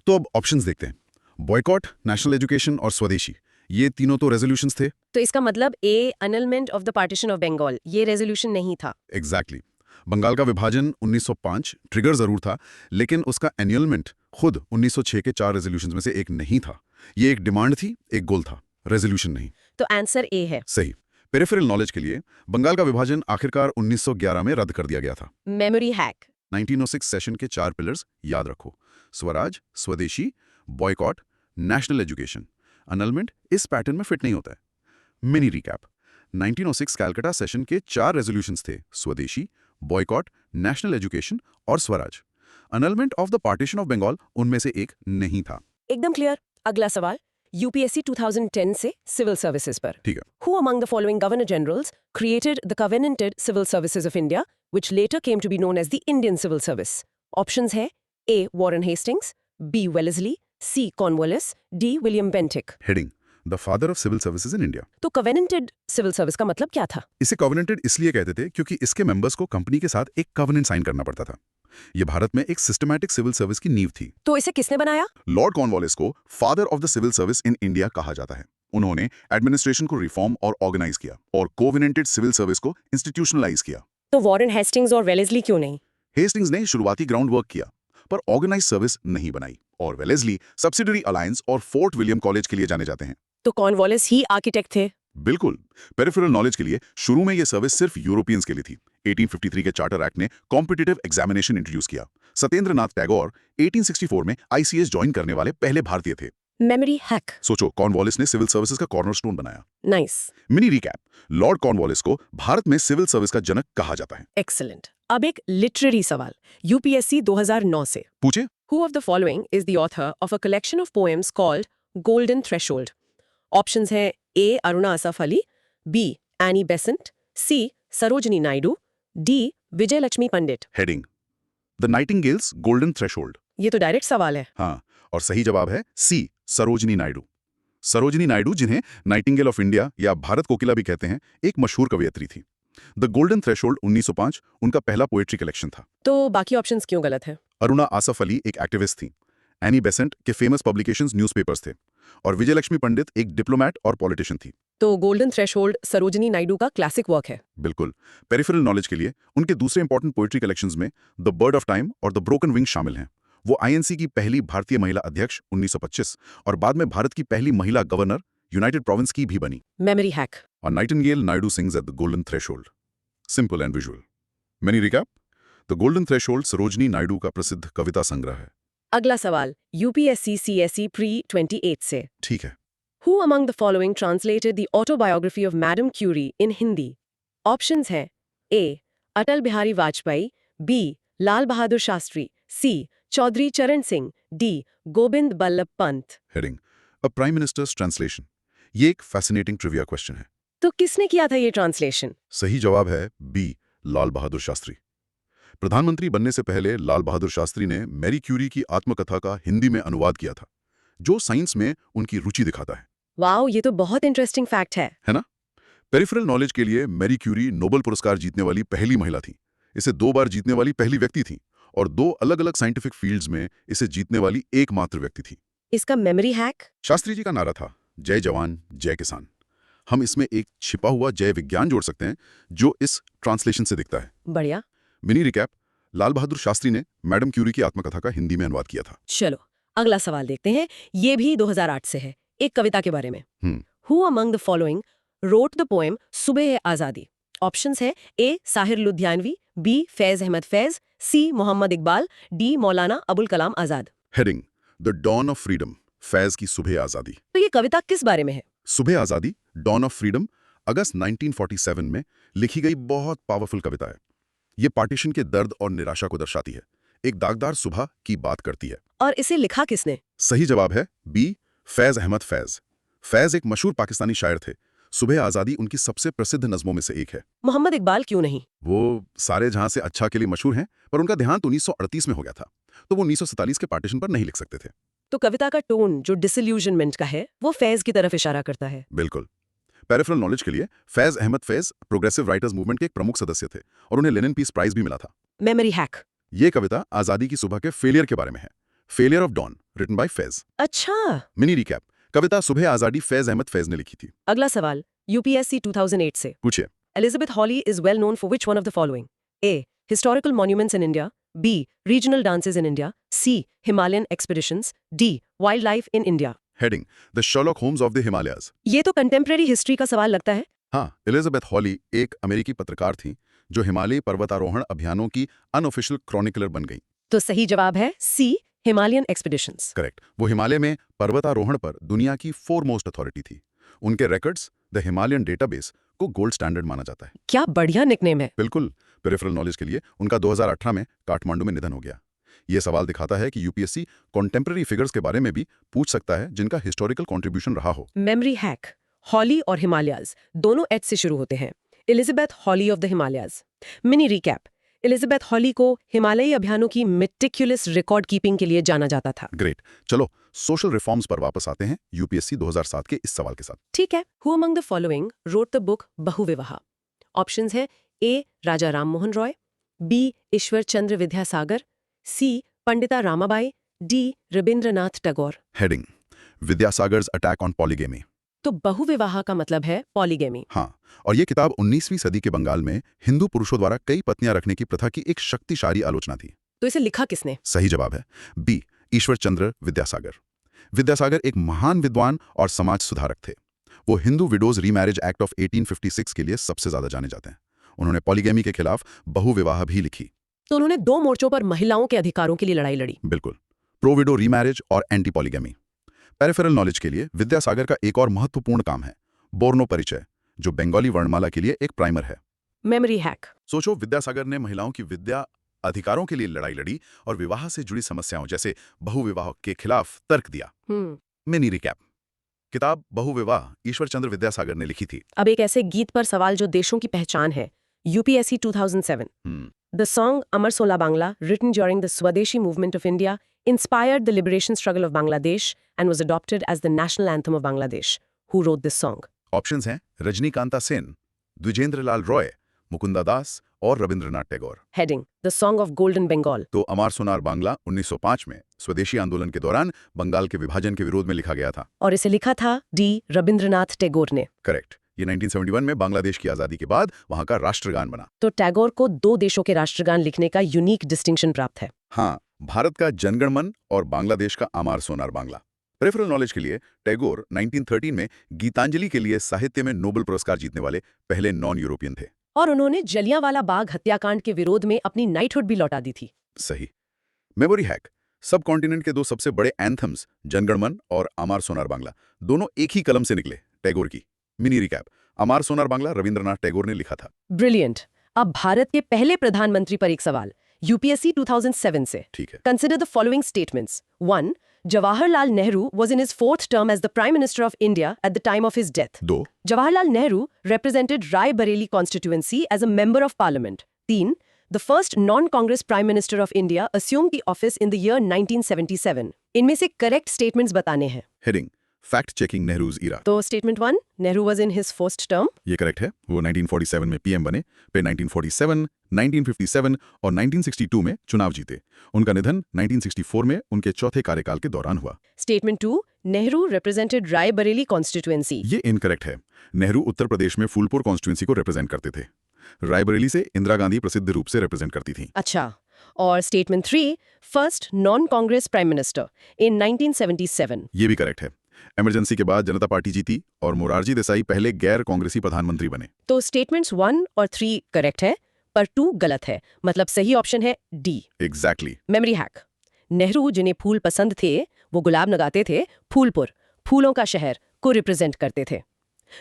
तो अब ऑप्शंस देखते हैं। बॉयकॉट, नेशनल एजुकेशन और स्वदेशी, ये तीनों तो रेजोल्यूशंस थे। तो इसका मतलब a annulment of the partition of Bengal, ये रेजोल्यूशन नहीं था। एग्जैक्टली। बंगाल का विभाजन 1905 ट्रिगर जरूर था, लेकिन उसका एन्यूअलमेंट खुद 1906 के 4 रेजोल्यूशंस में से एक नहीं था। ये एक डिमांड थी, एक गोल था, रेजोल्यूशन नहीं। तो आंसर ए है। सही। पेरिफेरल नॉलेज के लिए बंगाल का विभाजन आखिरकार 1911 में रद्द कर दिया गया था। Memory hack. 1906 सेशन के 4 पिलर्स याद रखो: स्वराज, स्वदेशी, बॉयकॉट, नेशनल एजुकेशन। अनलमेंट इस पैटर्न में फिट नहीं होता है। Mini recap. 1906 कैलकाटा सेशन के 4 रेजोल्यूशंस थे: स्वदेशी, बॉयकॉट, नेशनल एजुकेशन और swaraj. Annulment of the partition of Bengal उनमें से एक नहीं था। एकदम क्लियर। अगला सवाल यूपीएससी 2010 से सिविल सर्विसेज पर। ठीक है। Who among the following governor generals created the covenanted civil services of India, which later came to be known as the Indian Civil Service? Options है A. Warren Hastings, B. Wellesley, C. Cornwallis, D. William Bentinck. Heading the father of civil services in India. तो covenanted civil service का मतलब क्या था? इसे कॉवेनेंटेड इसलिए कहते थे क्योंकि इसके मेंबर्स को कंपनी के साथ एक कॉवेनेंट साइन करना पड़ता था। यह भारत में एक सिस्टमैटिक सिविल सर्विस की नींव थी। तो इसे किसने बनाया? लॉर्ड कॉर्नवालिस को father of the civil service in India कहा जाता है। उन्होंने एडमिनिस्ट्रेशन को रिफॉर्म और ऑर्गेनाइज किया और कोवेनेंटेड सिविल सर्विस को इंस्टीट्यूशनलाइज किया। तो वॉरेन हेस्टिंग्स और वेलेस्ली क्यों नहीं? हेस्टिंग्स ने शुरुआती ग्राउंड वर्क किया, पर ऑर्गेनाइज सर्विस नहीं बनाई, और वेलेस्ली सब्सिडरी अलायंस और फोर्ट विलियम कॉलेज के लिए जाने जाते हैं। तो कॉर्नवालिस ही आर्किटेक्ट थे? बिल्कुल। पेरिफेरल नॉलेज के लिए शुरू में यह सर्विस सिर्फ यूरोपियंस के लिए थी। 1853 के चार्टर एक्ट ने कॉम्पिटिटिव एग्जामिनेशन इंट्रोड्यूस किया। सत्येंद्र नाथ टैगोर 1864 में आईसीएस ज्वाइन करने वाले पहले भारतीय थे। Memory hack. सोचो, कॉर्नवालिस ने सिविल सर्विसेज का कॉर्नरस्टोन बनाया। Nice. Mini recap. Lord Cornwallis को भारत में सिविल सर्विस का जनक कहा जाता है। एक्सीलेंट। अब एक लिटरेरी सवाल यूपीएससी 2009 से। पूछे। Who of the following is the author of a collection of poems called Golden Threshold? Options है A. Aruna Asaf Ali, B. Annie Besant, C. Sarojini Naidu, D. Vijay Lakshmi Pandit. Heading the nightingales golden threshold. ये तो direct सवाल है। हाँ, और सही जवाब है सी, सरोजनी नायडू। सरोजिनी नायडू, जिन्हें नाइटिंगेल ऑफ इंडिया या भारत कोकिला भी कहते हैं, एक मशहूर कवयित्री थी। द गोल्डन थ्रेशोल्ड 1905 उनका पहला पोएट्री कलेक्शन था। तो बाकी ऑप्शंस क्यों गलत हैं? अरुणा आसफ अली एक एक्टिविस्ट थी। एनी बेसेंट के फेमस पब्लिकेशंस न्यूज़पेपर्स थे। और विजयलक्ष्मी पंडित एक डिप्लोमैट और पॉलिटिशियन थी। तो गोल्डन थ्रेशोल्ड सरोजिनी नायडू का क्लासिक वर्क है। बिल्कुल। पेरिफेरल नॉलेज के लिए उनके दूसरे इंपॉर्टेंट पोएट्री कलेक्शंस में द बर्ड ऑफ टाइम और द ब्रोकन विंग शामिल हैं। वो आईएनसी की पहली भारतीय महिला अध्यक्ष 1925 और बाद में भारत की पहली महिला गवर्नर यूनाइटेड प्रोविंस की भी बनी। Memory hack. और nightingale Naidu sings at the golden threshold. Simple and visual. Mini recap. The golden threshold Sarojini Naidu का प्रसिद्ध कविता संग्रह है। अगला सवाल यूपीएससी सीएसई प्री 28 से। ठीक है। Who among the following translated the autobiography of Madame Curie in Hindi? Options हैं A. Atal Bihari Vajpayee, B. Lal Bahadur Shastri, C. Chaudhary Charan Singh, D. Govind Ballabh Pant. Heading a prime ministers translation. ये एक फैसिनेटिंग ट्रिविया क्वेश्चन है। तो किसने किया था ये ट्रांसलेशन? सही जवाब है बी, लाल बहादुर शास्त्री। प्रधानमंत्री बनने से पहले लाल बहादुर शास्त्री ने मैरी क्यूरी की आत्मकथा का हिंदी में अनुवाद किया था, जो साइंस में उनकी रुचि दिखाता है। वाओ, ये तो बहुत इंटरेस्टिंग फैक्ट है ना? पेरिफेरल नॉलेज के लिए मैरी क्यूरी नोबेल पुरस्कार जीतने वाली पहली महिला थी। इसे 2 बार जीतने वाली पहली व्यक्ति थी और 2 अलग-अलग साइंटिफिक फील्ड्स में इसे जीतने वाली एकमात्र व्यक्ति थी। इसका मेमोरी हैक? शास्त्री जी का नारा था, जय जवान जय किसान। हम इसमें एक छिपा हुआ जय विज्ञान जोड़ सकते हैं, जो इस ट्रांसलेशन से दिखता है। बढ़िया। Mini recap. लाल बहादुर शास्त्री ने मैडम क्यूरी की आत्मकथा का हिंदी में अनुवाद किया था। चलो अगला सवाल देखते हैं। ये भी 2008 से है, एक कविता के बारे में। Who among the following wrote the poem सुबह आजादी? ऑप्शंस है A. Sahir Ludhianvi, B. Faiz Ahmad Faiz, C. Mohammad Iqbal, D. Maulana Abul Kalam Azad. Heading the dawn of freedom, Faiz की सुबह आजादी। तो ये कविता किस बारे में है? सुबह आजादी, डॉन ऑफ फ्रीडम, अगस्त 1947 में लिखी गई बहुत पावरफुल कविता है। ये पार्टीशन के दर्द और निराशा को दर्शाती है, एक दागदार सुबह की बात करती है। और इसे लिखा किसने? सही जवाब है बी, फैज अहमद फैज। फैज एक मशहूर पाकिस्तानी शायर थे। सुबह आजादी उनकी सबसे प्रसिद्ध नज़मों में से एक है। मोहम्मद इकबाल क्यों नहीं? वो सारे जहां से अच्छा के लिए मशहूर हैं, पर उनका देहांत 1938 में हो गया था, तो वो 1947 के पार्टीशन पर नहीं लिख सकते थे। तो कविता का टोन जो डिसइल्यूजनमेंट का है, वो फैज की तरफ इशारा करता है। बिल्कुल। पेरिफेरल नॉलेज के लिए Faiz Ahmad Faiz progressive writers movement के एक प्रमुख सदस्य थे और उन्हें लेनिन पीस प्राइज भी मिला था। Memory hack. ये कविता आजादी की सुबह के फेलियर के बारे में है। Failure of dawn, written by Faiz. अच्छा। Mini recap. कविता सुबह आजादी फैज अहमद फैज ने लिखी थी। अगला सवाल यूपीएससी 2008 से। पूछिए। Elizabeth Hawley is well known for which one of the following? A. Historical monuments in India. B. Regional dances in India. C. Himalayan expeditions. D. Wildlife in India. Heading the Sherlock Holmes of the Himalayas. ये तो contemporary history का सवाल लगता है। हाँ, Elizabeth हॉली एक अमेरिकी पत्रकार थी जो हिमालयी पर्वतारोहण अभियानों की अनऑफिशियल क्रॉनिकलर बन गई। तो सही जवाब है C. Himalayan expeditions. करेक्ट। वो हिमालय में पर्वतारोहण पर दुनिया की फोरमोस्ट अथॉरिटी थी। उनके रिकॉर्ड्स द हिमालयन डेटाबेस को गोल्ड स्टैंडर्ड माना जाता है। क्या बढ़िया निकनेम है। बिल्कुल। पेरिफेरल नॉलेज के लिए उनका 2018 में काठमांडू में निधन हो गया। ये सवाल दिखाता है कि यूपीएससी कॉन्टेम्पररी फिगर्स के बारे में भी पूछ सकता है जिनका हिस्टोरिकल कंट्रीब्यूशन रहा हो। Memory hack. हॉली और हिमालयाज दोनों एच से शुरू होते हैं। Elizabeth Hawley of the Himalayas. Mini recap. Elizabeth Hawley को हिमालयी अभियानों की मेटिकुलस रिकॉर्ड कीपिंग के लिए जाना जाता था। ग्रेट। चलो सोशल रिफॉर्म्स पर वापस आते हैं यूपीएससी 2007 के इस सवाल के साथ। ठीक है। Who among the following wrote the book Bahuvivah? Options है A. Raja Ram Mohan Roy, B. Ishwar Chandra Vidyasagar, C. Pandita Ramabai, D. Rabindranath Tagore. Heading Vidyasagar's attack on polygamy. तो बहुविवाह का मतलब है पॉलीगेमी। हाँ, और ये किताब 19वीं सदी के बंगाल में हिंदू पुरुषों द्वारा कई पत्नियां रखने की प्रथा की एक शक्तिशाली आलोचना थी। तो इसे लिखा किसने? सही जवाब है बी, ईश्वर चंद्र विद्यासागर। विद्यासागर एक महान विद्वान और समाज सुधारक थे। वो Hindu widows remarriage act of 1856 के लिए सबसे ज्यादा जाने जाते हैं। उन्होंने पॉलीगेमी के खिलाफ बहुविवाह भी लिखी। तो उन्होंने 2 मोर्चों पर महिलाओं के अधिकारों के लिए लड़ाई लड़ी। बिल्कुल। प्रो विडो रीमैरिज और एंटी पॉलीगेमी। पेरिफेरल नॉलेज के लिए विद्यासागर का एक और महत्वपूर्ण काम है बोर्नो परिचय, जो बंगाली वर्णमाला के लिए एक प्राइमर है। Memory hack. सोचो, विद्यासागर ने महिलाओं की विद्या अधिकारों के लिए लड़ाई लड़ी और विवाह से जुड़ी समस्याओं जैसे बहुविवाह के खिलाफ तर्क दिया। Mini recap. किताब बहुविवाह ईश्वर चंद्र विद्यासागर ने लिखी थी। अब एक ऐसे गीत पर सवाल जो देशों की पहचान है। UPSC 2007। The song Amar Sola Bangla, written during the Swadeshi movement of India, inspired the liberation struggle of Bangladesh and was adopted as the national anthem of Bangladesh. Who wrote this song? Options हैं रजनीकांता सेन, द्विजेंद्र लाल रॉय, मुकुंदा दास और Rabindranath Tagore. Heading: The Song of Golden Bengal. तो अमार सोनार बांग्ला 1905 में स्वदेशी आंदोलन के दौरान बंगाल के विभाजन के विरोध में लिखा गया था। और इसे लिखा था डी रविंद्रनाथ टैगोर ने। करेक्ट। ये 1971 में बांग्लादेश की आजादी के बाद वहां का राष्ट्रगान बना। तो टैगोर को 2 देशों के राष्ट्रगान लिखने का यूनिक डिस्टिंक्शन प्राप्त है। हाँ, भारत का जनगण मन और बांग्लादेश का अमार सोनार बांग्ला। पेरिफेरल नॉलेज के लिए टैगोर 1913 में गीतांजलि के लिए साहित्य में नोबेल पुरस्कार जीतने वाले पहले नॉन यूरोपियन थे। और उन्होंने जलियांवाला बाग हत्याकांड के विरोध में अपनी नाइटहुड भी लौटा दी थी। सही। मेमोरी हैक: सब कॉन्टिनेंट के 2 सबसे बड़े एंथम्स जनगण मन और अमार सोनार बांग्ला दोनों एक ही कलम से निकले, टैगोर की। मिनी रिकैप: अमार सोनार बांग्ला रविंद्रनाथ टैगोर ने लिखा था। ब्रिलियंट। अब भारत के पहले प्रधानमंत्री पर एक सवाल, यूपीएससी 2007 से। ठीक है। Consider the following statements. 1. Jawaharlal Nehru was in his 4th term as the Prime Minister of India at the time of his death. 2. Jawaharlal Nehru represented Rai Bareli constituency as a member of parliament. 3. The first non-Congress Prime Minister of India assumed the office in the year 1977. इनमें से correct statements बताने हैं। Heading: fact checking Nehru's इरा। तो statement 1, Nehru was in his first term. ये correct है। वो 1947 में PM बने, फिर 1947, 1957 और 1962 में चुनाव जीते। उनका निधन 1964 में उनके चौथे कार्यकाल के दौरान हुआ। Statement 2, Nehru represented Rae Bareli constituency. ये इनकरेक्ट है। नेहरू उत्तर प्रदेश में फूलपुर कॉन्स्टिट्यूंसी को रिप्रेजेंट करते थे। रायबरेली से इंदिरा गांधी प्रसिद्ध रूप से रिप्रेजेंट करती थी। अच्छा। और statement 3, first non Congress prime minister in 1977. ये भी करेक्ट है। इमरजेंसी के बाद जनता पार्टी जीती और मोरारजी देसाई पहले गैर कांग्रेसी प्रधानमंत्री बने। तो स्टेटमेंट्स 1 और 3 करेक्ट है, पर 2 गलत है। मतलब सही ऑप्शन है D. Exactly. Memory hack: Nehru जिन्हें फूल पसंद थे वो गुलाब लगाते थे फूलपुर, फूलों का शहर को रिप्रेजेंट करते थे।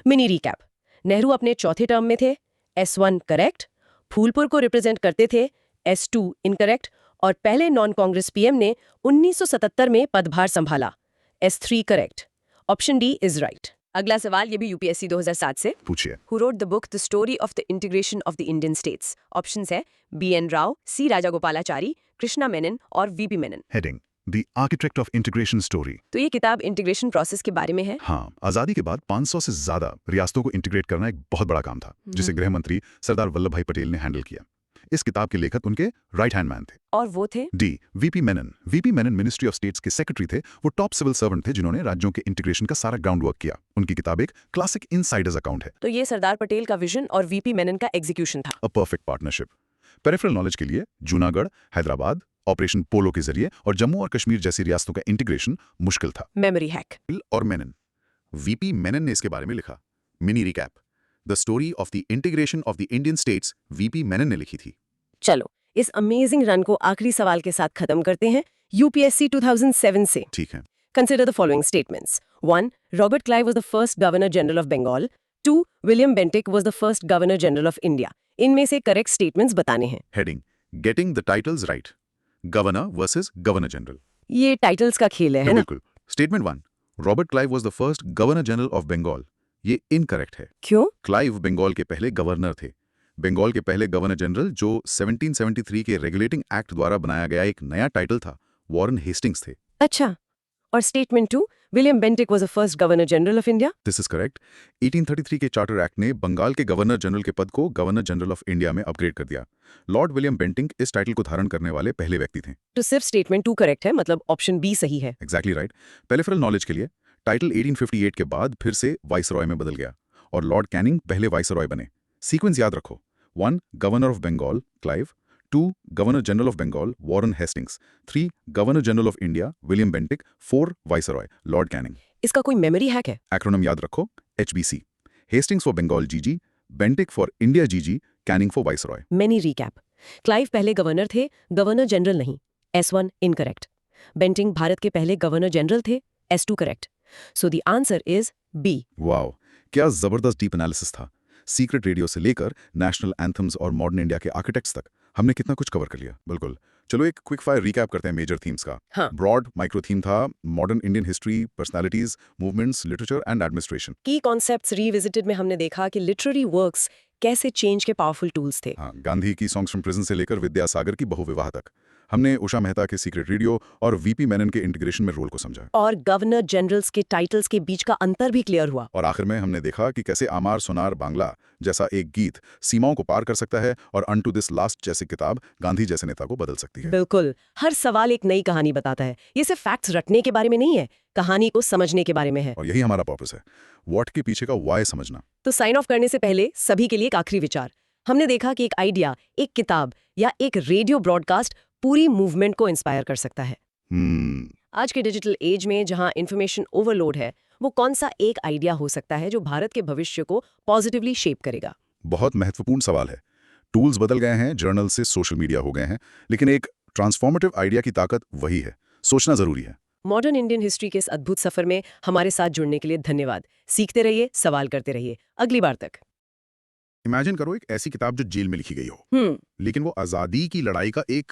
मिनी रिकैप: नेहरू अपने चौथे टर्म में थे, S1 करेक्ट। फूलपुर को रिप्रेजेंट करते थे, S2 इनकरेक्ट। और पहले नॉन कांग्रेस पीएम ने 1977 में पदभार संभाला, S3 correct. Option D is right. अगला सवाल ये भी यूपीएससी 2007 से। पूछिए। Who wrote the book The Story of the Integration of the Indian States? Options है B.N. राव, C. राजागोपालाचारी, कृष्णा मेनन और V.P. Menon. Heading: the architect of integration story. तो ये किताब इंटीग्रेशन प्रोसेस के बारे में है। हाँ, आजादी के बाद 500 से ज्यादा रियासतों को इंटीग्रेट करना एक बहुत बड़ा काम था, जिसे गृह मंत्री सरदार वल्लभ भाई पटेल ने हैंडल किया। इस किताब के लेखक उनके राइट हैंड मैन थे। और वो थे D VP Menon. VP Menon ministry of states के सेक्रेटरी थे। वो टॉप सिविल सर्वेंट थे जिन्होंने राज्यों के इंटीग्रेशन का सारा ग्राउंड वर्क किया। उनकी किताब एक क्लासिक इनसाइडर्स अकाउंट है। तो ये सरदार पटेल का विजन और वीपी मेनन का एग्जीक्यूशन था। A perfect partnership. Peripheral knowledge के लिए जूनागढ़, हैदराबाद, ऑपरेशन पोलो के जरिए और जम्मू और कश्मीर जैसी रियासतों का इंटीग्रेशन मुश्किल था। मेमोरी हैक: और मेनन, वीपी मेनन ने इसके बारे में लिखा। Mini recap: the story of the integration of the Indian states VP Menon ने लिखी थी। चलो इस अमेजिंग रन को आखिरी सवाल के साथ खत्म करते हैं यूपीएससी 2007 से। ठीक है। Consider the following statements. 1. Robert Clive was the first Governor General of Bengal. 2. William Bentinck was the first Governor General of India. इनमें से करेक्ट स्टेटमेंट्स बताने हैं। Heading: getting the titles right. Governor versus governor general. ये titles का खेल है ना? बिल्कुल। Statement 1, Robert Clive was the first governor general of Bengal. ये इनकरेक्ट है। क्यों? क्लाइव बंगाल के पहले गवर्नर थे। बंगाल के पहले गवर्नर जनरल जो 1773 के रेगुलेटिंग एक्ट द्वारा बनाया गया एक नया टाइटल था, वॉरेन हेस्टिंग्स थे। अच्छा। और statement 2, William Bentinck was the first governor general of India. This is correct. 1833 के चार्टर एक्ट ने बंगाल के गवर्नर जनरल के पद को गवर्नर जनरल ऑफ इंडिया में अपग्रेड कर दिया। लॉर्ड विलियम बेंटिंक इस टाइटल को धारण करने वाले पहले व्यक्ति थे। तो सिर्फ स्टेटमेंट 2 करेक्ट है, मतलब ऑप्शन बी सही है। Exactly right. पेरिफेरल नॉलेज के लिए टाइटल 1858 के बाद फिर से वाइसरॉय में बदल गया और लॉर्ड कैनिंग पहले वाइसरॉय बने। सीक्वेंस याद रखो: 1. Governor of Bengal Clive, 2. Governor general of Bengal Warren Hastings, 3. Governor general of India William Bentinck, 4. Viceroy lord Canning. इसका कोई मेमोरी हैक है? एक्रोनिम याद रखो: HBC। Hastings for Bengal GG, Bentinck for India GG, Canning for viceroy. Mini recap: Clive पहले governor थे, governor general नहीं, S1 incorrect. Bentinck Bharat के पहले गवर्नर जनरल थे, S2 correct. So the answer is B. Wow, क्या जबरदस्त डीप एनालिसिस था। Secret radio से लेकर नेशनल एंथम्स और मॉडर्न इंडिया के आर्किटेक्ट्स तक हमने कितना कुछ कवर कर लिया। बिल्कुल। चलो एक क्विक फायर रिकैप करते हैं मेजर थीम्स का। हाँ। ब्रॉड माइक्रो थीम था modern Indian history, personalities, movements, literature and administration. की कॉन्सेप्ट्स रीविजिटेड में हमने देखा कि लिटरेरी वर्क्स कैसे चेंज के पावरफुल टूल्स थे। हाँ, गांधी की सॉन्ग्स फ्रॉम प्रिजन से लेकर विद्यासागर की बहुविवाह तक हमने उषा मेहता के सीक्रेट रेडियो और वीपी मेनन के इंटीग्रेशन में रोल को समझा। और गवर्नर जनरल्स के टाइटल्स के बीच का अंतर भी क्लियर हुआ। और आखिर में हमने देखा कि कैसे आमार सोनार बांग्ला जैसा एक गीत सीमाओं को पार कर सकता है और अनटू दिस लास्ट जैसी किताब गांधी जैसे नेता को बदल सकती है। बिल्कुल, हर सवाल एक नई कहानी बताता है। ये सिर्फ फैक्ट्स रटने के बारे में नहीं है, कहानी को समझने के बारे में है। और यही हमारा पर्पस है, व्हाट के पीछे का व्हाई समझना। तो साइन ऑफ करने से पहले सभी के लिए एक आखिरी विचार। हमने देखा कि एक आइडिया, एक किताब या एक रेडियो ब्रॉडकास्ट पूरी मूवमेंट को इंस्पायर कर सकता है। आज के डिजिटल एज में जहां इंफॉर्मेशन ओवरलोड है, वो कौन सा एक आइडिया हो सकता है जो भारत के भविष्य को पॉजिटिवली शेप करेगा? बहुत महत्वपूर्ण सवाल है। टूल्स बदल गए हैं, जर्नल से सोशल मीडिया हो गए हैं, लेकिन एक ट्रांसफॉर्मेटिव आइडिया की ताकत वही है। सोचना जरूरी है। मॉडर्न इंडियन हिस्ट्री के इस अद्भुत सफर में हमारे साथ जुड़ने के लिए धन्यवाद। सीखते रहिए, सवाल करते रहिए। अगली बार तक। इमेजिन करो एक ऐसी किताब जो जेल में लिखी गई हो, लेकिन वो आजादी की लड़ाई का एक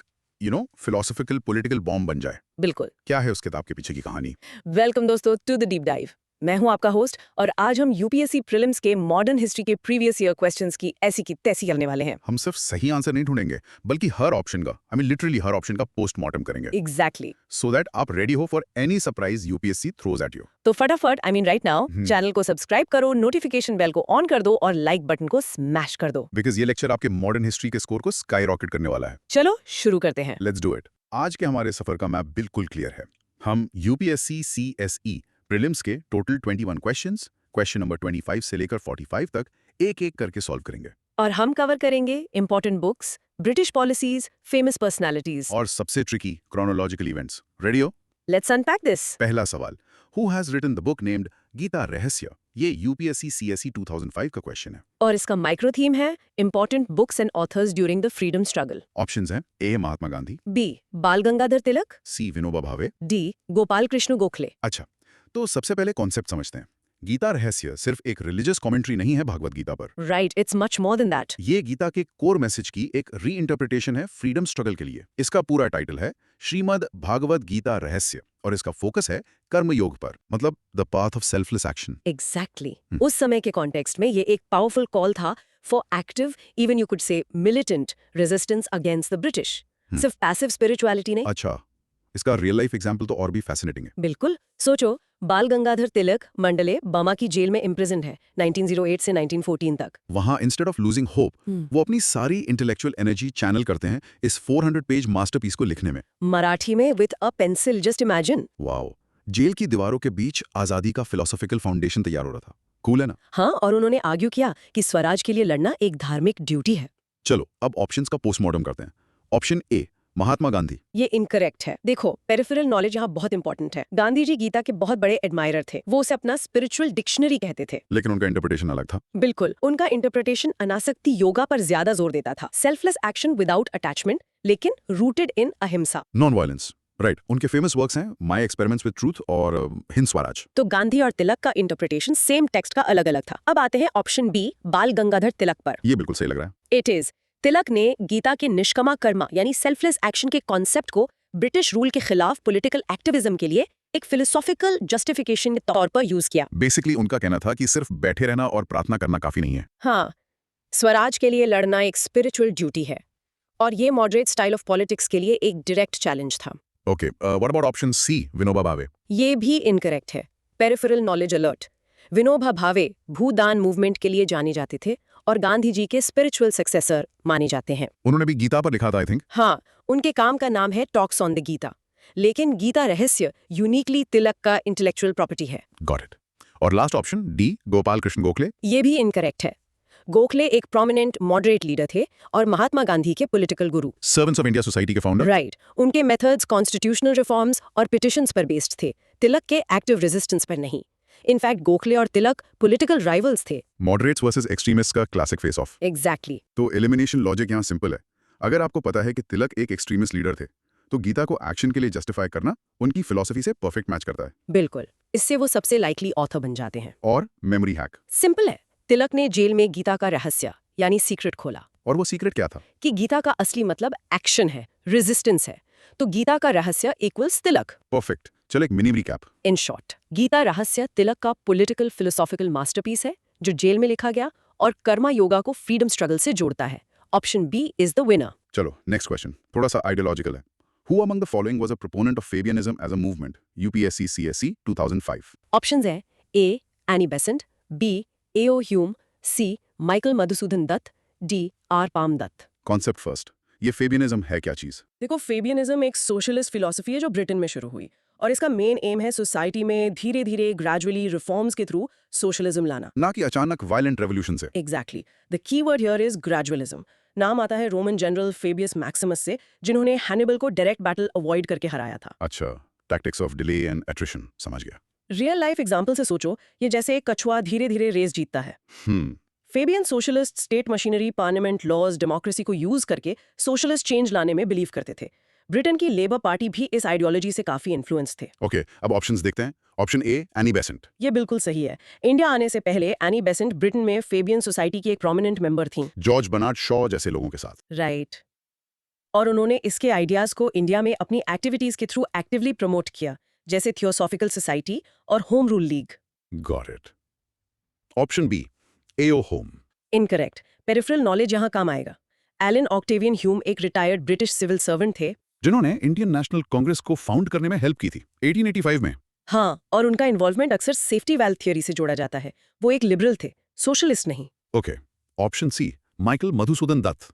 फिलोसॉफिकल पॉलिटिकल बॉम्ब बन जाए। बिल्कुल। क्या है उस किताब के पीछे की कहानी? वेलकम दोस्तों टू द डीप डाइव। मैं हूं आपका होस्ट और आज हम यूपीएससी प्रीलिम्स के मॉडर्न हिस्ट्री के प्रीवियस ईयर क्वेश्चंस की ऐसी की तैसी करने वाले हैं। हम सिर्फ सही आंसर नहीं ढूंढेंगे, बल्कि हर ऑप्शन का, लिटरली हर ऑप्शन का पोस्टमार्टम करेंगे। एग्जैक्टली। सो दैट आप रेडी हो for any surprise UPSC throws at you. तो फटाफट राइट नाउ चैनल को सब्सक्राइब करो, नोटिफिकेशन बेल को ऑन कर दो और लाइक बटन को स्मैश कर दो। बिकॉज ये लेक्चर आपके मॉडर्न हिस्ट्री के स्कोर को स्काई रॉकेट करने वाला है। चलो शुरू करते हैं। Let's do it. आज के हमारे सफर का मैप बिल्कुल क्लियर है। हम यूपीएससी सीएसई प्रीलिम्स के टोटल 21 क्वेश्चंस, क्वेश्चन नंबर 25 से लेकर 45 तक एक-एक करके सॉल्व करेंगे। और हम कवर करेंगे important books, British policies, famous personalities और सबसे ट्रिकी क्रोनोलॉजिकल इवेंट्स। रेडी हो? Let's unpack this. पहला सवाल, who has written the book named Gita Rahasya? ये यूपीएससी सीएसई 2005 का क्वेश्चन है। और इसका माइक्रो थीम है important books and authors during the freedom struggle. Options हैं ए महात्मा गांधी, बी बाल गंगाधर तिलक, सी विनोबा भावे, डी गोपाल कृष्ण गोखले। अच्छा, तो सबसे पहले कॉन्सेप्ट समझते हैं। गीता रहस्य सिर्फ एक रिलीजियस कमेंट्री नहीं है भागवत गीता पर। Right, it's much more than that. ये गीता के कोर मैसेज की एक रीइंटरप्रिटेशन है फ्रीडम स्ट्रगल के लिए। इसका पूरा टाइटल है श्रीमद् भागवत गीता रहस्य और इसका फोकस है कर्मयोग पर, मतलब the path of selfless action. Exactly. उस समय के कॉन्टेक्स्ट में ये एक पावरफुल कॉल था for active, even you could say militant resistance against the British. सिर्फ पैसिव स्पिरिचुअलिटी नहीं। अच्छा, इसका रियल लाइफ एग्जाम्पल तो और भी फैसिनेटिंग है। बिल्कुल। सोचो, बाल गंगाधर तिलक मंडले बर्मा की जेल में इम्प्रिजन्ड है 1908 से 1914 तक। वहां इंस्टेड ऑफ लूजिंग होप, वो अपनी सारी इंटेलेक्चुअल एनर्जी चैनल करते हैं इस 400 पेज मास्टरपीस को लिखने में। मराठी में with a pencil, just imagine. Wow, जेल की दीवारों के बीच आजादी का फिलोसॉफिकल फाउंडेशन तैयार हो रहा था। कूल है ना? हाँ, और उन्होंने आर्ग्यू किया कि स्वराज के लिए लड़ना एक धार्मिक ड्यूटी है। चलो अब ऑप्शंस का पोस्टमार्टम करते हैं। ऑप्शन ए महात्मा गांधी। ये इनकरेक्ट है। देखो, पेरिफेरल नॉलेज यहाँ बहुत इंपॉर्टेंट है। गांधी जी गीता के बहुत बड़े एडमायरर थे। वो उसे अपना स्पिरिचुअल डिक्शनरी कहते थे। लेकिन उनका इंटरप्रिटेशन अलग था। बिल्कुल, उनका इंटरप्रिटेशन अनासक्ति योगा पर ज्यादा जोर देता था। सेल्फलेस एक्शन विदाउट अटैचमेंट, लेकिन रूटेड इन अहिंसा। Non violence. राइट, उनके फेमस वर्क्स हैं माय एक्सपेरिमेंट्स विद ट्रूथ और हिंद स्वराज। तो गांधी और तिलक का इंटरप्रिटेशन सेम टेक्स्ट का अलग अलग था। अब आते हैं ऑप्शन बी बाल गंगाधर तिलक पर। ये बिल्कुल सही लग रहा है। It is. तिलक ने गीता के निष्कामा कर्मा यानी सेल्फलेस एक्शन के कॉन्सेप्ट को ब्रिटिश रूल के खिलाफ पॉलिटिकल एक्टिविज्म के लिए एक फिलोसॉफिकल जस्टिफिकेशन के तौर पर यूज किया। बेसिकली उनका कहना था कि सिर्फ बैठे रहना और प्रार्थना करना काफी नहीं है। हाँ, स्वराज के लिए लड़ना एक स्पिरिचुअल ड्यूटी है और ये मॉडरेट स्टाइल ऑफ पॉलिटिक्स के लिए एक डायरेक्ट चैलेंज था। Okay, what about option C Vinoba Bhave? ये भी इनकरेक्ट है। Peripheral knowledge alert. Vinoba Bhave भूदान मूवमेंट के लिए जाने जाते थे और गांधी जी के स्पिरिचुअल सक्सेसर माने जाते हैं। उन्होंने भी गीता पर लिखा था आई थिंक। हाँ, उनके काम का नाम है टॉक्स ऑन द गीता, लेकिन गीता रहस्य यूनिकली तिलक का इंटेलेक्चुअल प्रॉपर्टी है। Got it. और last option D Gopal Krishna Gokhale? ये भी इनकरेक्ट है। गोखले एक प्रोमिनेंट मॉडरेट लीडर थे और महात्मा गांधी के political Guru. Servants of India society के फाउंडर। राइट। उनके मेथड्स कॉन्स्टिट्यूशनल रिफॉर्म्स और पिटिशंस पर बेस्ड थे, तिलक के एक्टिव रेजिस्टेंस पर नहीं। इनफैक्ट गोखले और तिलक पॉलिटिकल राइवल्स थे। मॉडरेट्स वर्सेस एक्सट्रीमिस्ट का क्लासिक फेस ऑफ। एग्जैक्टली। तो एलिमिनेशन लॉजिक यहाँ सिंपल है। अगर आपको पता है कि तिलक एक एक्सट्रीमिस्ट लीडर थे, तो गीता को एक्शन के लिए जस्टिफाई करना उनकी फिलॉसफी से परफेक्ट मैच करता है। बिल्कुल, इससे वो सबसे लाइकली ऑथर बन जाते हैं। और मेमोरी हैक सिंपल है। तिलक ने जेल में गीता का रहस्य यानी सीक्रेट खोला। और वो सीक्रेट क्या था? कि गीता का असली मतलब एक्शन है, रेजिस्टेंस है। तो गीता का रहस्य इक्वल्स तिलक। परफेक्ट। चलो एक mini recap. In short, Gita Rahasya Tilak का पॉलिटिकल फिलोसॉफिकल मास्टरपीस है जो जेल में लिखा गया और कर्मा योगा को फ्रीडम स्ट्रगल से जोड़ता है। Option B is the winner. चलो नेक्स्ट क्वेश्चन थोड़ा सा आइडियोलॉजिकल है। Who among the following was a proponent of Fabianism as a movement? UPSC CSE 2005. Options हैं A Annie Besant, B AO Hume, C Michael Madhusudan Dutt, D R Palme Dutt. Concept first. ये Fabianism है क्या चीज? देखो, फेबियनिज्म एक सोशलिस्ट फिलॉसफी है जो Britain में शुरू हुई और इसका मेन एम है सोसाइटी में धीरे धीरे ग्रेजुअली रिफॉर्म्स के थ्रू सोशलिज्म लाना। ना कि अचानक वायलेंट रेवोल्यूशन से। Exactly, the key word here is gradualism. नाम आता है रोमन जनरल फेबियस मैक्सिमस से, जिन्होंने हैनिबल को डायरेक्ट बैटल अवॉइड करके हराया था। अच्छा, tactics of delay and attrition, समझ गया। रियल लाइफ एग्जाम्पल से सोचो, ये जैसे एक कछुआ धीरे धीरे रेस जीतता है। Fabian socialist state machinery, parliament, laws, democracy को यूज करके सोशलिस्ट चेंज लाने में बिलीव करते थे। ब्रिटेन की लेबर पार्टी भी इस आइडियोलॉजी से काफी इन्फ्लुएंस थे। ओके, अब ऑप्शंस देखते हैं। ऑप्शन ए एनी बेसेंट। ये बिल्कुल सही है। इंडिया आने से पहले एनी बेसेंट ब्रिटेन में फेबियन सोसाइटी की एक प्रोमिनेंट मेंबर थी। जॉर्ज बर्नार्ड शॉ जैसे लोगों के साथ। राइट। और उन्होंने इसके आइडियाज को इंडिया में अपनी एक्टिविटीज के थ्रू एक्टिवली प्रमोट किया, जैसे थियोसॉफिकल सोसाइटी और home rule league. Got it. Option B AO Hume. Incorrect. Peripheral knowledge यहाँ काम आएगा। एलन ऑक्टेवियन ह्यूम एक रिटायर्ड ब्रिटिश सिविल सर्वेंट थे, जिन्होंने इंडियन नेशनल कांग्रेस को फाउंड करने में हेल्प की थी 1885 में। हाँ, और उनका इन्वॉल्वमेंट अक्सर सेफ्टी वेल्व थ्योरी से जोड़ा जाता है। वो एक लिबरल थे, सोशलिस्ट नहीं। Okay, option C Michael Madhusudan Dutt.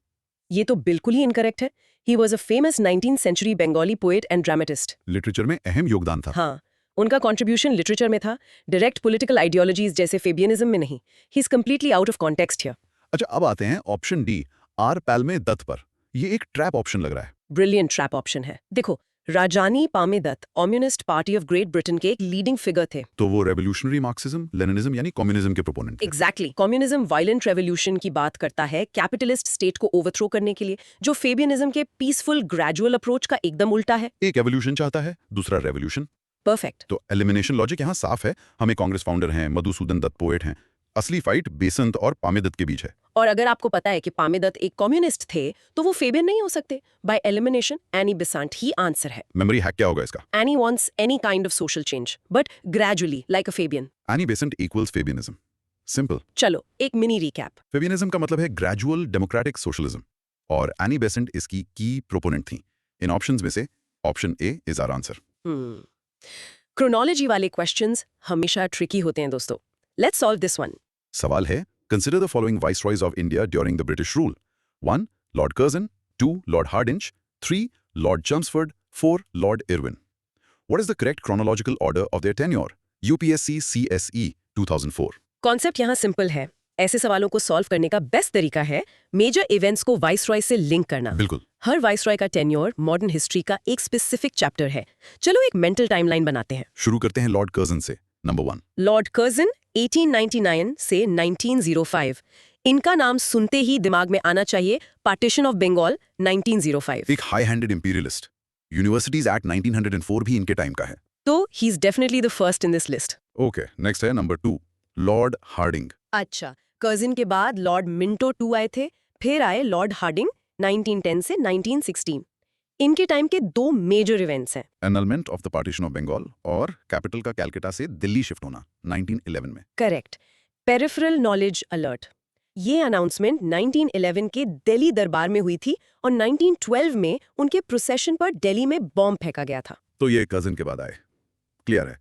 ये तो बिल्कुल ही इनकरेक्ट है। He was a famous 19th century Bengali poet and dramatist. Literature में अहम योगदान था। हाँ, उनका कंट्रीब्यूशन लिटरेचर में था, डायरेक्ट पॉलिटिकल आइडियोलॉजीज जैसे फेबियनिज्म में नहीं। He is completely out of context here. अच्छा, अब आते हैं ऑप्शन डी आर पैल्मे दत्त पर। ये एक ट्रैप ऑप्शन लग रहा है। ब्रिलियंट ट्रैप ऑप्शन है। देखो, Rajani Palme Dutt communist party of Great Britain के एक लीडिंग फिगर थे। तो वो रेवोल्यूशनरी मार्क्सिज्म, लेनिनिज्म यानी कम्युनिज्म के प्रोपोनेंट थे। एग्जैक्टली। कम्युनिज्म वायलेंट रेवोल्यूशन की बात करता है, कैपिटलिस्ट स्टेट को ओवरथ्रो करने के लिए, जो फेबियनिज्म के पीसफुल ग्रेजुअल अप्रोच का एकदम उल्टा है। एक एवोल्यूशन चाहता है, दूसरा रेवोल्यूशन। परफेक्ट। तो एलिमिनेशन लॉजिक यहाँ साफ है। हमें कांग्रेस फाउंडर हैं, मधुसूदन दत्त पोएट हैं। असली फाइट बेसंत और पामे दत्त के बीच है। और अगर आपको पता है कि पामे दत्त एक कम्युनिस्ट थे, तो वो फेबियन नहीं हो सकते। बाय एलिमिनेशन एनी बेसेंट ही आंसर है। मेमोरी हैक क्या होगा इसका? Annie wants Annie kind of social change, but gradually like a Fabian. Annie Besant equals Fabianism. Simple. चलो एक मिनी रिकैप। फेबियनिज्म का मतलब है ग्रेजुअल डेमोक्रेटिक सोशलिज्म, और एनी बेसेंट इसकी की प्रोपोनेंट थी। इन ऑप्शंस में से option A is our answer. Chronology वाले क्वेश्चंस हमेशा ट्रिकी होते हैं दोस्तों। Let's solve this one. सवाल है, consider the following viceroys of India during the British rule. 1. Lord Curzon. 2. Lord Hardinge. 3. Lord Chelmsford. 4. Lord Irwin. What is the correct chronological order of their tenure? UPSC CSE 2004. Concept यहाँ simple है। ऐसे सवालों को solve करने का best तरीका है major events को वाइसरॉय से लिंक करना। बिल्कुल। हर वाइसरॉय का टेन्योर मॉडर्न हिस्ट्री का एक स्पेसिफिक चैप्टर है। चलो एक मेंटल टाइमलाइन बनाते हैं। शुरू करते हैं लॉर्ड कर्जन से। नंबर 1। लॉर्ड कर्जन 1899 से 1905। इनका नाम सुनते ही दिमाग में आना चाहिए पार्टीशन ऑफ बंगाल 1905। एक high handed imperialist. Universities act 1904 भी इनके टाइम का है। तो he is definitely the first in this list. Okay, next है नंबर 2, लॉर्ड हार्डिंग। अच्छा, कर्जन के बाद लॉर्ड मिंटो 2 आए थे, फिर आए लॉर्ड हार्डिंग 1910 से 1916। इनके टाइम के 2 मेजर इवेंट्स हैं। Annulment of the partition of Bengal और कैपिटल का कैलकाटा से दिल्ली शिफ्ट होना 1911 में। करेक्ट। पेरिफेरल नॉलेज अलर्ट, ये अनाउंसमेंट 1911 के दिल्ली दरबार में हुई थी और 1912 में उनके प्रोसेशन पर दिल्ली में बॉम्ब फेंका गया था। तो ये कजिन के बाद आए। क्लियर है।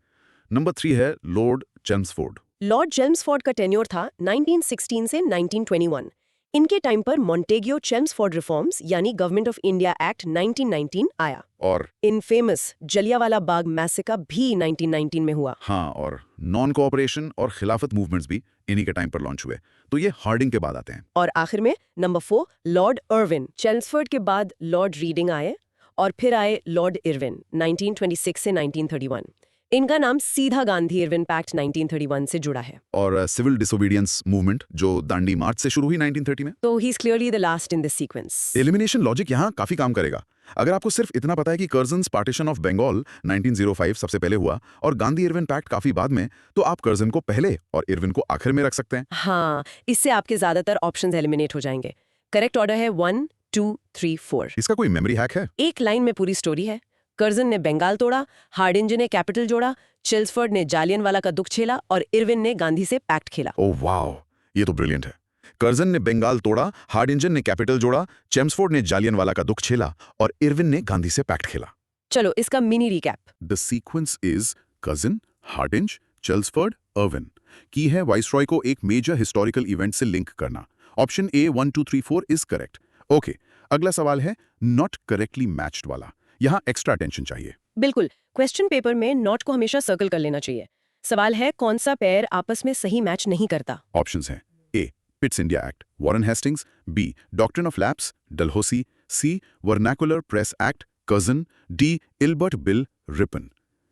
नंबर 3 है लॉर्ड चेम्सफोर्ड। लॉर्ड चेम्सफोर्ड का टेन्योर था 1916 से 1921। इनके टाइम पर मॉन्टेगियो चेम्सफोर्ड रिफॉर्म्स यानी गवर्नमेंट ऑफ इंडिया एक्ट 1919 आया और इन फेमस जलियांवाला बाग मैसेकर भी 1919 में हुआ। हाँ, और नॉन कोऑपरेशन और खिलाफत मूवमेंट्स भी इन्हीं के टाइम पर लॉन्च हुए। तो ये हार्डिंग के बाद आते हैं। और आखिर में नंबर 4 लॉर्ड इरविन। चेम्सफोर्ड के बाद लॉर्ड रीडिंग आए और फिर आए लॉर्ड इरविन 1926 से 1931। इनका नाम सीधा गांधी इरविन पैक्ट 1931 से जुड़ा है। और सिविल डिसोबीडियंस मूवमेंट जो दांडी मार्च से शुरू हुई 1930 में। तो he is clearly the last in this sequence. Elimination logic यहाँ काफी काम करेगा। अगर आपको सिर्फ इतना पता है कि कर्जन्स पार्टीशन ऑफ बंगाल 1905 सबसे पहले हुआ और गांधी इरविन पैक्ट काफी बाद में, तो आप कर्जन को पहले और इरविन को आखिर में रख सकते हैं। हाँ, इससे आपके ज्यादातर ऑप्शंस एलिमिनेट हो जाएंगे। करेक्ट ऑर्डर है 1, 2, 3, 4। इसका कोई मेमोरी हैक है? एक लाइन में पूरी स्टोरी है। कर्जन ने बंगाल तोड़ा, हार्डिंज ने कैपिटल जोड़ा, चेल्सफोर्ड ने जालियनवाला का दुख झेला और इरविन ने गांधी से पैक्ट खेला। ओह वाओ, ये तो ब्रिलियंट है। कर्जन ने बंगाल तोड़ा, हार्डिंजन ने कैपिटल जोड़ा, चेम्सफोर्ड ने जालियनवाला का दुख झेला और इरविन ने गांधी से पैक्ट खेला। चलो इसका mini recap. The sequence is Curzon, Hardinge, Chelmsford, Irwin. की है वाइसरॉय को एक मेजर हिस्टोरिकल इवेंट से लिंक करना। Option A 1 2 3 4 is correct. Okay, अगला सवाल है नॉट करेक्टली मैच्ड वाला। यहाँ एक्स्ट्रा अटेंशन चाहिए। बिल्कुल, क्वेश्चन पेपर में नॉट को हमेशा सर्कल कर लेना चाहिए। सवाल है कौन सा पेयर आपस में सही मैच नहीं करता। ऑप्शंस हैं A Pitt's India act, Warren Hastings, B doctrine of lapse, Dalhousie, C vernacular press act, Curzon, D Ilbert bill, Ripon.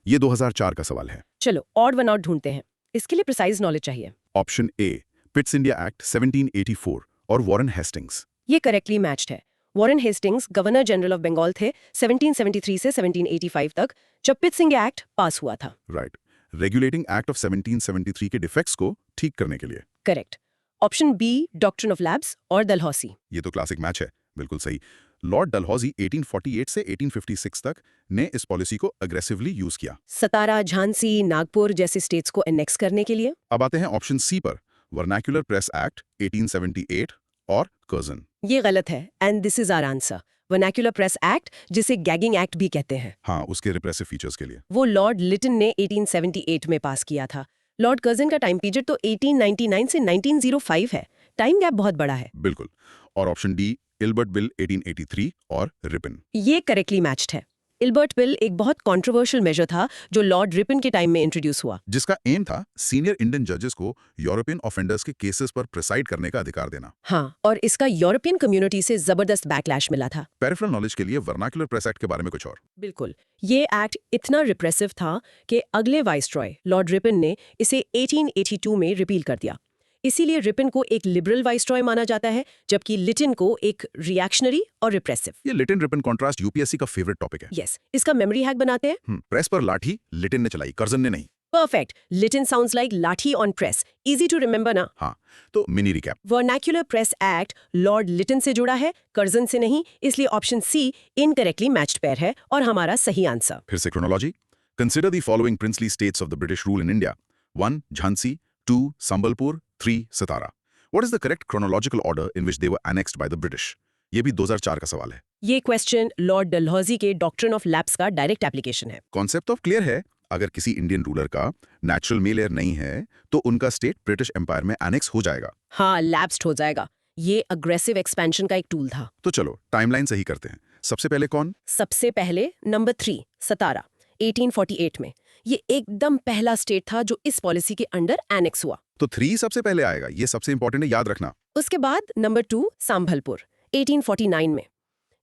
ये 2004 का सवाल है। चलो ऑड वन आउट ढूंढते हैं, इसके लिए प्रिसाइज नॉलेज चाहिए। Option A Pitt's India Act 1784 और वॉरेन हेस्टिंग्स। ये करेक्टली मैच्ड है। Warren Hastings governor general of Bengal थे 1773 से 1785 तक, जब पिट्स इंडिया एक्ट पास हुआ था। राइट, रेगुलेटिंग एक्ट ऑफ 1773 के डिफेक्ट्स को ठीक करने के लिए। Correct. Option B doctrine of lapse और डलहौसी। ये तो क्लासिक मैच है, बिल्कुल सही। लॉर्ड डलहौजी 1848 से 1856 तक ने इस पॉलिसी को अग्रेसिवली यूज किया। सतारा, झांसी, नागपुर जैसे स्टेट्स को एनेक्स करने के लिए। अब आते हैं ऑप्शन सी पर, वर्नाक्युलर प्रेस एक्ट 1878 और कर्जन। ये गलत है and this is our answer. Vernacular press act, जिसे गैगिंग एक्ट भी कहते हैं, हाँ, उसके रिप्रेसिव फीचर्स के लिए। वो लॉर्ड लिटन ने 1878 में पास किया था। लॉर्ड कर्जन का टाइम पीरियड तो 1899 से 1905 है। टाइम गैप बहुत बड़ा है। बिल्कुल। और ऑप्शन डी इल्बर्ट बिल 1883 और रिपन। ये करेक्टली मैच्ड है। इल्बर्ट बिल एक बहुत कंट्रोवर्शियल मेजर था जो लॉर्ड रिपन के टाइम में इंट्रोड्यूस हुआ। जिसका एम था सीनियर इंडियन जजेस को यूरोपियन ऑफेंडर्स के केसेस पर प्रिसाइड करने का अधिकार देना। हाँ, और इसका यूरोपियन कम्युनिटी से जबरदस्त बैकलैश मिला था। पेरिफेरल नॉलेज के लिए वर्नाक्युलर प्रेस एक्ट के बारे में कुछ और। बिल्कुल, ये एक्ट इतना रिप्रेसिव था कि अगले वाइसरॉय लॉर्ड रिपन ने इसे 1882 में रिपील कर दिया। इसीलिए रिपन को एक लिबरल वाइसरॉय माना जाता है, जबकि लिटन को एक रिएक्शनरी और रिप्रेसिव। ये लिटन रिपन कॉन्ट्रास्ट यूपीएससी का फेवरेट टॉपिक है। यस, इसका मेमोरी हैक बनाते हैं। प्रेस पर लाठी लिटन ने चलाई, कर्जन ने नहीं। Perfect. Lytton sounds like lathi on press. Easy to remember ना। हाँ, तो mini recap. Vernacular press act lord Lytton से जुड़ा है, कर्जन से नहीं, इसलिए option C incorrectly matched pair है और हमारा सही आंसर। फिर से chronology. Consider the following princely states of the British rule in India. 1 Jhansi, 2 Sambalpur, 3 Satara. What is the correct chronological order in which they were annexed by the British? ये भी 2004 का सवाल है। ये क्वेश्चन लॉर्ड डलहौजी के डॉक्ट्रिन ऑफ लैप्स का direct application है। Concept of clear है, अगर किसी इंडियन रूलर का नेचुरल मेल एयर नहीं है तो उनका स्टेट ब्रिटिश एम्पायर में एनेक्स हो जाएगा। हाँ, लैप्स्ड हो जाएगा। ये अग्रेसिव एक्सपेंशन का एक टूल था। तो चलो टाइमलाइन सही करते हैं। सबसे पहले कौन? सबसे पहले नंबर 3 सतारा 1848 में। ये एकदम पहला स्टेट था जो इस पॉलिसी के अंडर एनेक्स हुआ। तो 3 सबसे पहले आएगा, ये सबसे इंपॉर्टेंट है, याद रखना। उसके बाद नंबर 2 संभलपुर 1849 में।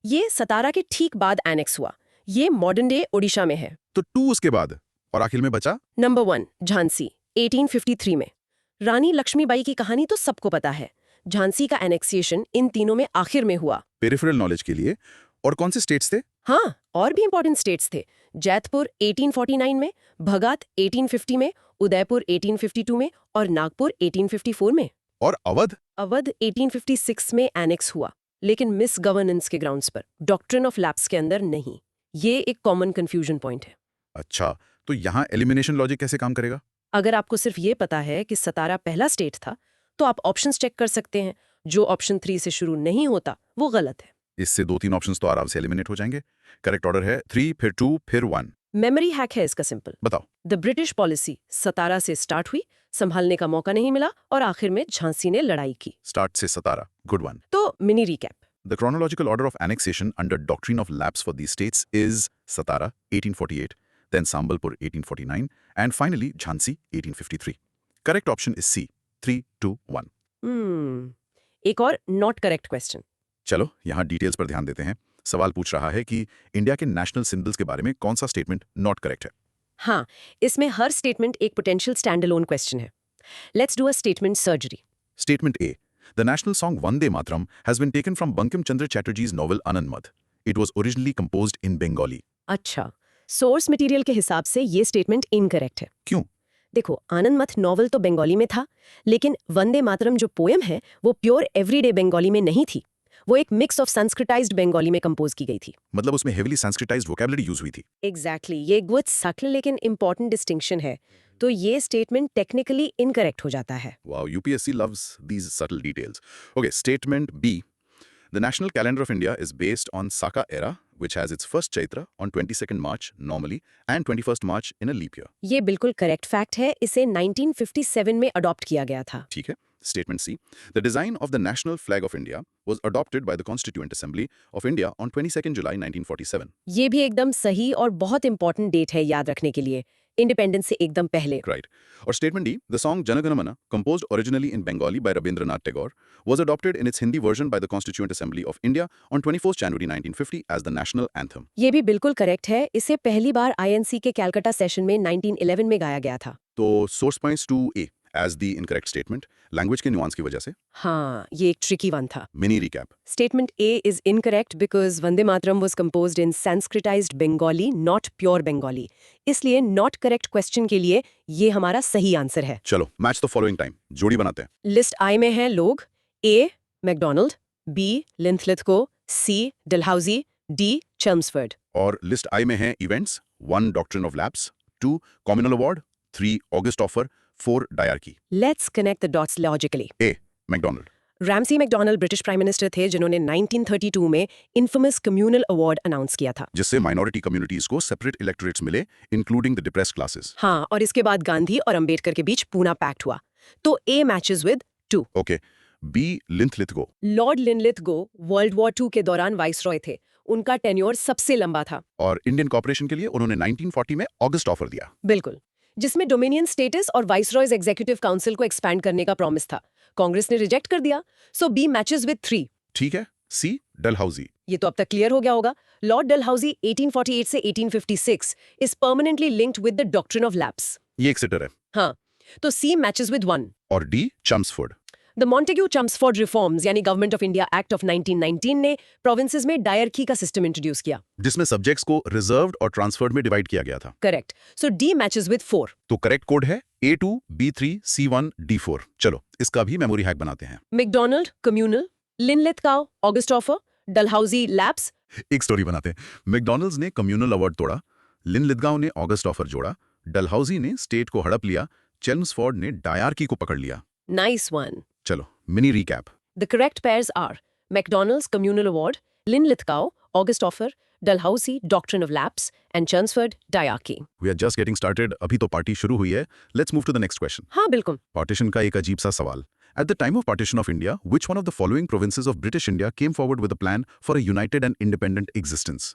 ये सतारा के ठीक बाद एनेक्स हुआ। ये मॉडर्न डे ओडिशा में है। तो 2 उसके बाद, और आखिर में बचा नंबर 1 झांसी 1853 में। रानी लक्ष्मीबाई की कहानी तो सबको पता है। झांसी का एनेक्सिएशन इन तीनों में आखिर में हुआ। पेरिफेरल नॉलेज के लिए। और कौन से स्टेट्स थे? हाँ, और भी इंपॉर्टेंट स्टेट्स थे। जैतपुर 1849 में, भगात 1850 में, उदयपुर 1852 में और नागपुर 1854 में। और अवध? अवध 1856 में एनेक्स हुआ, लेकिन मिस गवर्नेंस के ग्राउंड्स पर, डॉक्ट्रिन ऑफ लैप्स के अंदर नहीं। ये एक कॉमन कंफ्यूजन पॉइंट है। अच्छा, तो यहाँ एलिमिनेशन लॉजिक कैसे काम करेगा? अगर आपको सिर्फ ये पता है कि सतारा पहला स्टेट था, तो आप ऑप्शंस चेक कर सकते हैं। जो ऑप्शन 3 से शुरू नहीं होता वो गलत है। इससे 2-3 ऑप्शंस तो आराम से एलिमिनेट हो जाएंगे। करेक्ट ऑर्डर है 3, फिर 2, फिर 1। मेमोरी हैक है इसका सिंपल। बताओ। द ब्रिटिश पॉलिसी सतारा से स्टार्ट हुई, संभालने का मौका नहीं मिला और आखिर में झांसी ने लड़ाई की। स्टार्ट से सतारा, गुड वन। तो mini recap. The chronological order of annexation under doctrine of lapse for these states is Satara 1848, then Sambalpur 1849, and finally Jhansi 1853. Correct option is C, 3, 2, 1. एक और नॉट करेक्ट क्वेश्चन। चलो यहाँ details पर ध्यान देते हैं। सवाल पूछ रहा है कि इंडिया के नेशनल सिंबल्स के बारे में कौन सा स्टेटमेंट नॉट करेक्ट है। हाँ, इसमें हर स्टेटमेंट एक पोटेंशियल स्टैंडअलोन क्वेश्चन है। Let's do a statement surgery. Statement A. The national song Vande Mataram has been taken from Bankim Chandra Chatterjee's novel Anand. It was originally composed in Bengali. अच्छा, source material के हिसाब से ये statement incorrect है। क्यों? देखो, आनंद मठ novel तो बंगाली में था, लेकिन वंदे मातरम जो पोएम है वो प्योर एवरीडे बंगाली में नहीं थी। वो एक मिक्स ऑफ संस्कृताइज्ड बंगाली में कंपोज की गई थी। मतलब उसमें हेवीली संस्कृताइज्ड वोकैबुलरी यूज हुई थी। एग्जैक्टली, ये एक बहुत सटल लेकिन इंपॉर्टेंट डिस्टिंक्शन है। तो ये स्टेटमेंट टेक्निकली इनकरेक्ट हो जाता है। Wow, UPSC loves these subtle details. Okay, statement B. The national calendar of India is based on Saka era, which has its first Chaitra on 22nd March normally and 21st March in a leap year. ये बिल्कुल correct fact है, इसे 1957 में adopt किया गया था। ठीक है? Statement C. The design of the national flag of India was adopted by the Constituent Assembly of India on 22nd July 1947. ये भी एकदम सही और बहुत इंपॉर्टेंट डेट है याद रखने के लिए, इंडिपेंडेंस से एकदम पहले। Right. Or statement D. The song Jana Gana Mana, composed originally in Bengali by Rabindranath Tagore, was adopted in its Hindi version by the Constituent Assembly of India on 24th January 1950 as the national anthem. ये भी बिल्कुल correct है, इसे पहली बार INC के Calcutta session में 1911 में गाया गया था। तो source points to A as the incorrect statement, language के nuance की वजह से. हाँ, ये एक ट्रिकी वन था। Mini recap. Statement A is incorrect because Vande Mataram was composed in Sanskritized Bengali, not pure Bengali. इसलिए not correct question के लिए ये हमारा सही आंसर है। चलो match the following time. जोड़ी बनाते हैं. लिस्ट आई में है लोग: A. McDonald, B. लिंथलिथगो, C. Dalhousie, D. चेल्मसफोर्ड। और लिस्ट आई में है events 1 doctrine of lapse 2 communal award 3 August offer 4 dyarchy. Let's connect the dots logically. A McDonald. Ramsay McDonald British prime minister थे जिन्होंने 1932 में इन्फेमस कम्युनल अवार्ड अनाउंस किया था, जिससे minority communities को सेपरेट इलेक्टोरेट्स मिले इंक्लूडिंग द डिप्रेस्ड क्लासेस। हाँ, और इसके बाद गांधी और अंबेडकर के बीच पूना पैक्ट हुआ। तो A matches with 2। Okay. B Linlithgow. Lord Linlithgow world war 2 के दौरान वाइसरॉय थे, उनका टेन्योर सबसे लंबा था। और इंडियन कॉर्पोरेशन के लिए उन्होंने 1940 में ऑगस्ट ऑफर दिया। बिल्कुल, जिसमें डोमिनियन स्टेटस और वाइसरॉयज एग्जीक्यूटिव काउंसिल को एक्सपैंड करने का प्रॉमिस था। कांग्रेस ने रिजेक्ट कर दिया, सो बी मैचेस विद 3। ठीक है। सी डलहौजी। ये तो अब तक क्लियर हो गया होगा। लॉर्ड डलहौजी 1848 से 1856 is permanently linked with the doctrine of lapse. ये एक सिटर है। हाँ, तो सी मैचेस विद 1। और डी चम्सफोर्ड। द मॉन्टेग्यू-चम्सफोर्ड रिफॉर्म्स यानी government of India act of 1919 ने प्रोविंसेस में डायरकी का सिस्टम इंट्रोड्यूस किया। जिसमें सब्जेक्ट्स को रिजर्व्ड और ट्रांसफर्ड में डिवाइड किया गया था। Correct, so D matches with 4। तो करेक्ट कोड है A2 B3 C1 D4। चलो इसका भी मेमोरी हैक बनाते हैं। McDonald communal, Linlithgow August offer, Dalhousie lapse. एक स्टोरी बनाते हैं। मैकडॉनल्ड्स ने कम्युनल अवार्ड तोड़ा, लिनलिथगो ने ऑगस्ट ऑफर जोड़ा, डलहौजी ने स्टेट को हड़प लिया, चेल्मसफोर्ड ने डायरकी को पकड़ लिया। Nice one. चलो mini recap. The correct pairs are McDonald's Communal Award, Linlithgow, August Offer, Dalhousie, Doctrine of Lapse, and Chelmsford, Diarchy. We are just getting started. अभी तो पार्टी शुरू हुई है। Let's move to the next question. हाँ, बिल्कुल। Partition का एक अजीब सा सवाल। At the time of partition of India, which one of the following provinces of British India came forward with a plan for a united and independent existence?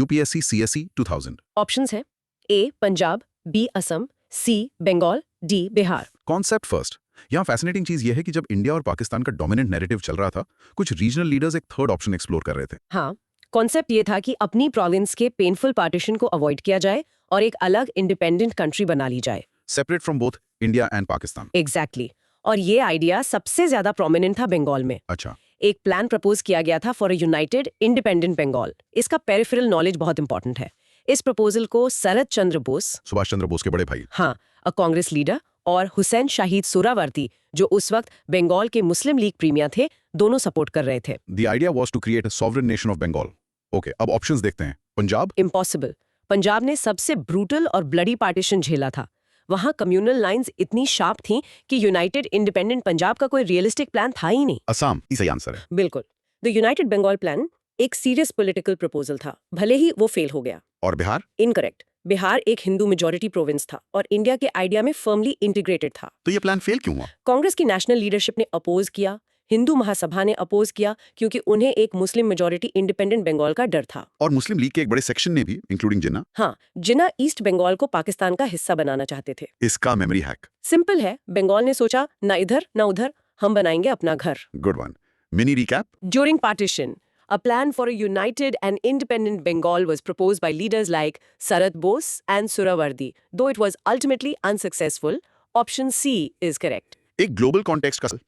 UPSC CSE 2000. Options है A. Punjab, B. Assam, C. Bengal, D. Bihar. Concept first. यहाँ fascinating चीज यह है कि जब India और पाकिस्तान का dominant narrative चल रहा था, कुछ रीजनल लीडर्स एक थर्ड ऑप्शन एक्सप्लोर कर रहे थे। हाँ, कॉन्सेप्ट ये था कि अपनी प्रोविंस के पेनफुल पार्टीशन को अवॉइड किया जाए और एक अलग इंडिपेंडेंट कंट्री बना ली जाए। Separate from both India and Pakistan. Exactly. और ये आइडिया सबसे ज्यादा प्रोमिनेंट था बंगाल में। अच्छा। एक प्लान प्रपोज किया गया था for a united independent Bengal. इसका पेरिफेरल नॉलेज बहुत इंपॉर्टेंट है। इस प्रपोजल को शरद चंद्र बोस, सुभाष चंद्र बोस के बड़े भाई, हाँ, अ कांग्रेस लीडर, और हुसैन शाहिद सोहरावर्दी, जो उस वक्त बंगाल के मुस्लिम लीग प्रीमियर थे, दोनों सपोर्ट कर रहे थे। The idea was to create a sovereign nation of Bengal. Okay, अब ऑप्शंस देखते हैं। पंजाब। इम्पॉसिबल। पंजाब ने सबसे ब्रूटल और ब्लडी पार्टीशन झेला था। वहां कम्युनल लाइंस इतनी शार्प थीं कि यूनाइटेड इंडिपेंडेंट पंजाब का कोई रियलिस्टिक प्लान था ही नहीं। असम ही सही आंसर है। बिल्कुल। द यूनाइटेड बंगाल प्लान एक सीरियस पॉलिटिकल प्रपोजल था, भले ही वो फेल हो गया। और बिहार? इनकरेक्ट। बिहार एक हिंदू मेजॉरिटी प्रोविंस था और इंडिया के आइडिया में फर्मली इंटीग्रेटेड था। तो ये प्लान फेल क्यों हुआ? कांग्रेस की नेशनल लीडरशिप ने अपोज किया, हिंदू महासभा ने अपोज किया, क्योंकि उन्हें एक मुस्लिम मेजॉरिटी इंडिपेंडेंट बंगाल का डर था। और मुस्लिम लीग के एक बड़े सेक्शन ने भी, इंक्लूडिंग जिन्ना। हाँ, जिन्ना ईस्ट बंगाल को पाकिस्तान का हिस्सा बनाना चाहते थे। इसका मेमोरी हैक सिंपल है, बंगाल ने सोचा ना इधर ना उधर, हम बनाएंगे अपना घर। Good one. Mini recap. During partition, a plan for a united and independent Bengal was proposed by leaders like Sarad Bose and Surawardi, though it was ultimately unsuccessful. Option C is correct. एक global context का।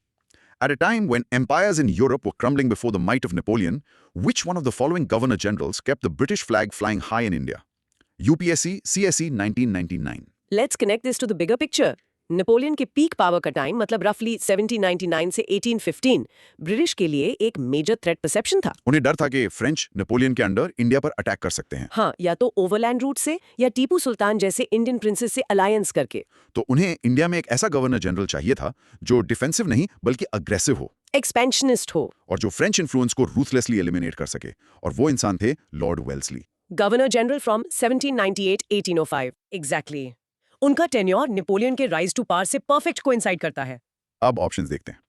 At a time when empires in Europe were crumbling before the might of Napoleon, which one of the following governor generals kept the British flag flying high in India? UPSC CSE 1999. Let's connect this to the bigger picture. Napoleon के peak power का time मतलब रफली 1799 से 1815 British के लिए एक major threat perception था। उन्हें डर था कि फ्रेंच नेपोलियन के अंडर इंडिया पर अटैक कर सकते हैं। हाँ, या तो ओवरलैंड रूट से या टीपू सुल्तान जैसे इंडियन प्रिंसेस से अलायंस करके। तो उन्हें इंडिया में एक ऐसा गवर्नर जनरल चाहिए था जो डिफेंसिव नहीं बल्कि अग्रेसिव हो एक्सपेंशनिस्ट हो। और जो फ्रेंच इन्फ्लुएंस को रूथलेसली एलिमिनेट कर सके, और वो इंसान थे Lord Wellesley. Governor general from 1798-1805 exactly. उनका टेन्योर नेपोलियन के राइज टू पावर से परफेक्ट कोइंसाइड करता है। अब ऑप्शंस देखते हैं।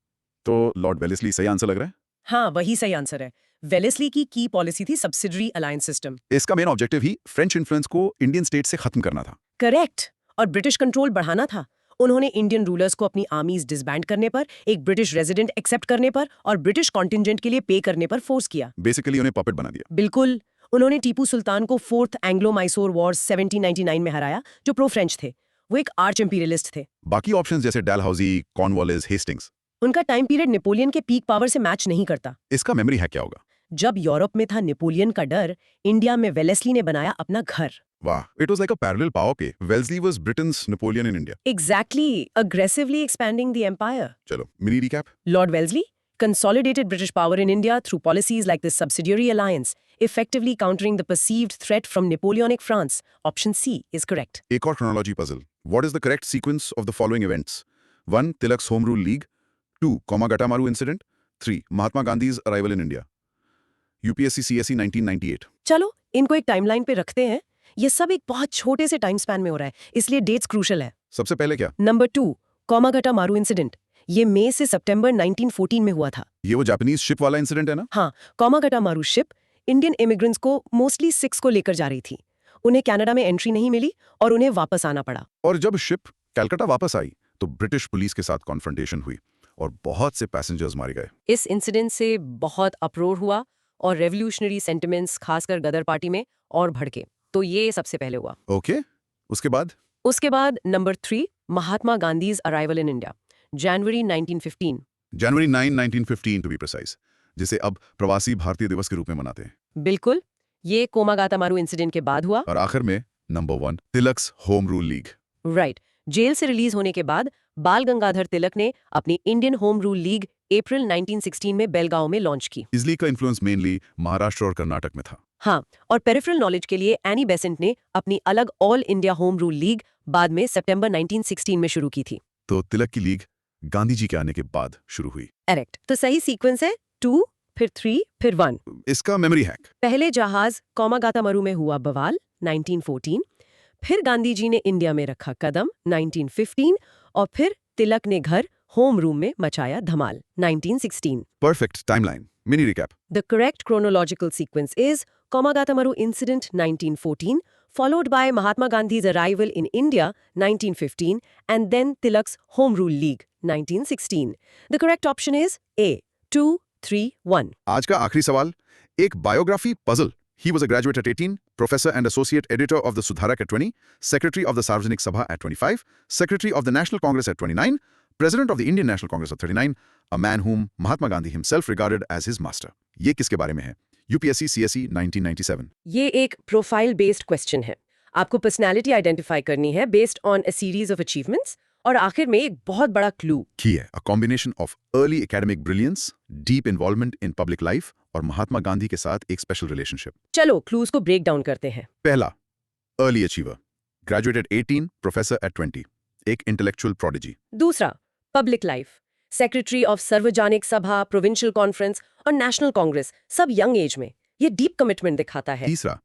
तो लॉर्ड वेलेस्ली सही आंसर लग रहा है। हाँ, वही सही आंसर है। वेलेस्ली की पॉलिसी थी सब्सिडरी अलायंस सिस्टम। इसका मेन ऑब्जेक्टिव ही फ्रेंच इन्फ्लुएंस को इंडियन स्टेट से खत्म करना था। करेक्ट। और ब्रिटिश कंट्रोल बढ़ाना था। उन्होंने इंडियन रूलर्स को अपनी आर्मीज डिसबैंड करने पर, एक ब्रिटिश रेजिडेंट एक्सेप्ट करने पर और ब्रिटिश कॉन्टिंजेंट के लिए पे करने पर फोर्स किया। बेसिकली उन्हें पपेट बना दिया। बिल्कुल। उन्होंने टीपू सुल्तान को फोर्थ एंग्लो माइसोर वॉर 1799 में हराया, जो प्रो फ्रेंच थे। वो एक आर्च इंपीरियलिस्ट थे। बाकी ऑप्शंस जैसे डलहौजी, कॉर्नवालिस, हेस्टिंग्स, उनका टाइम पीरियड नेपोलियन के पीक पावर से मैच नहीं करता। इसका मेमोरी है क्या होगा? जब यूरोप में था नेपोलियन का डर, इंडिया में वेलेस्ली ने बनाया अपना घर। वाह, it was like a parallel power के Wellesley was Britain's Napoleon in India. Exactly, aggressively expanding the empire. चलो mini recap. Lord Wellesley consolidated British power in India through policies like the subsidiary alliance, effectively countering the perceived threat from Napoleonic France. Option C is correct. एक और chronology puzzle. What is the correct sequence of the following events? 1. Tilak's Home Rule League. 2. Komagata-Maru incident. 3. Mahatma Gandhi's arrival in India. UPSC CSE 1998. चलो इनको एक timeline पे रखते हैं। ये सब एक बहुत छोटे से टाइम स्पैन में हो रहा है, इसलिए डेट्स क्रूशल है। सबसे पहले क्या? नंबर 2, कोमागाटा मारू इंसिडेंट। ये मई से सितंबर 1914 में हुआ था। ये वो जापानीज शिप वाला इंसिडेंट है ना? हाँ, कोमागाटा मारू शिप इंडियन इमिग्रेंट्स को मोस्टली सिक्स को लेकर जा रही थी। उन्हें कनाडा में एंट्री नहीं मिली और उन्हें वापस आना पड़ा। और जब शिप कलकत्ता वापस आई तो ब्रिटिश पुलिस के साथ कॉन्फ्रंटेशन हुई और बहुत से पैसेंजर्स मारे गए। इस इंसिडेंट से बहुत अप्रोर हुआ और रेवोल्यूशनरी सेंटिमेंट्स खासकर गदर पार्टी में और भड़के। तो ये सबसे पहले हुआ। ओके, उसके बाद? उसके बाद number 3, Mahatma Gandhi's arrival in India, January 1915। January 9, 1915 to be precise, जिसे अब प्रवासी भारतीय दिवस के रूप में मनाते हैं। बिल्कुल, ये कोमागाता मारू इंसिडेंट के बाद हुआ। और आखिर में number 1, Tilak's home rule league. Right, जेल से रिलीज होने के बाद बाल गंगाधर तिलक ने अपनी Indian home rule league April 1916 में बेलगांव में लॉन्च की। इस लीग का इन्फ्लुएंस मेनली महाराष्ट्र और कर्नाटक में था। हाँ, और पेरिफेरल नॉलेज के लिए एनी बेसेंट ने अपनी अलग all India home rule league बाद में सितंबर 1916 में शुरू की थी। तो तिलक की लीग गांधी जी के आने के बाद शुरू हुई। करेक्ट। तो सही सीक्वेंस है 2, फिर 3, फिर 1। इसका मेमोरी हैक। पहले जहाज कोमागातामारू में हुआ बवाल 1914, फिर गांधी जी ने इंडिया में रखा कदम 1915 और फिर तिलक ने घर होम रूम में मचाया धमाल 1916। Perfect timeline. Mini recap. The correct chronological sequence is Komagata-Maru incident 1914, followed by Mahatma Gandhi's arrival in India 1915, and then Tilak's Home Rule League 1916. The correct option is A, 2, 3, 1. आज का आखिरी सवाल, एक biography puzzle. He was a graduate at 18, professor and associate editor of the Sudharak at 20, secretary of the Sarvajanik Sabha at 25, secretary of the National Congress at 29, president of the Indian National Congress at 39, a man whom Mahatma Gandhi himself regarded as his master. ये किसके बारे में है? UPSC CSE 1997. ये एक profile based question है। आपको personality identify करनी है based on a series of achievements और आखिर में एक बहुत बड़ा क्लू। की है a combination of early academic brilliance, deep involvement in public life और महात्मा गांधी के साथ एक स्पेशल रिलेशनशिप। चलो क्लूज को ब्रेक डाउन करते हैं। पहला, early achiever, graduate at 18, professor at 20, एक intellectual prodigy। दूसरा, पब्लिक लाइफ, सेक्रेटरी ऑफ सर्वजनिक सभा, प्रोविंशियल कॉन्फ्रेंस और नेशनल कांग्रेस, सब यंग एज में। ये डीप कमिटमेंट दिखाता है। तीसरा,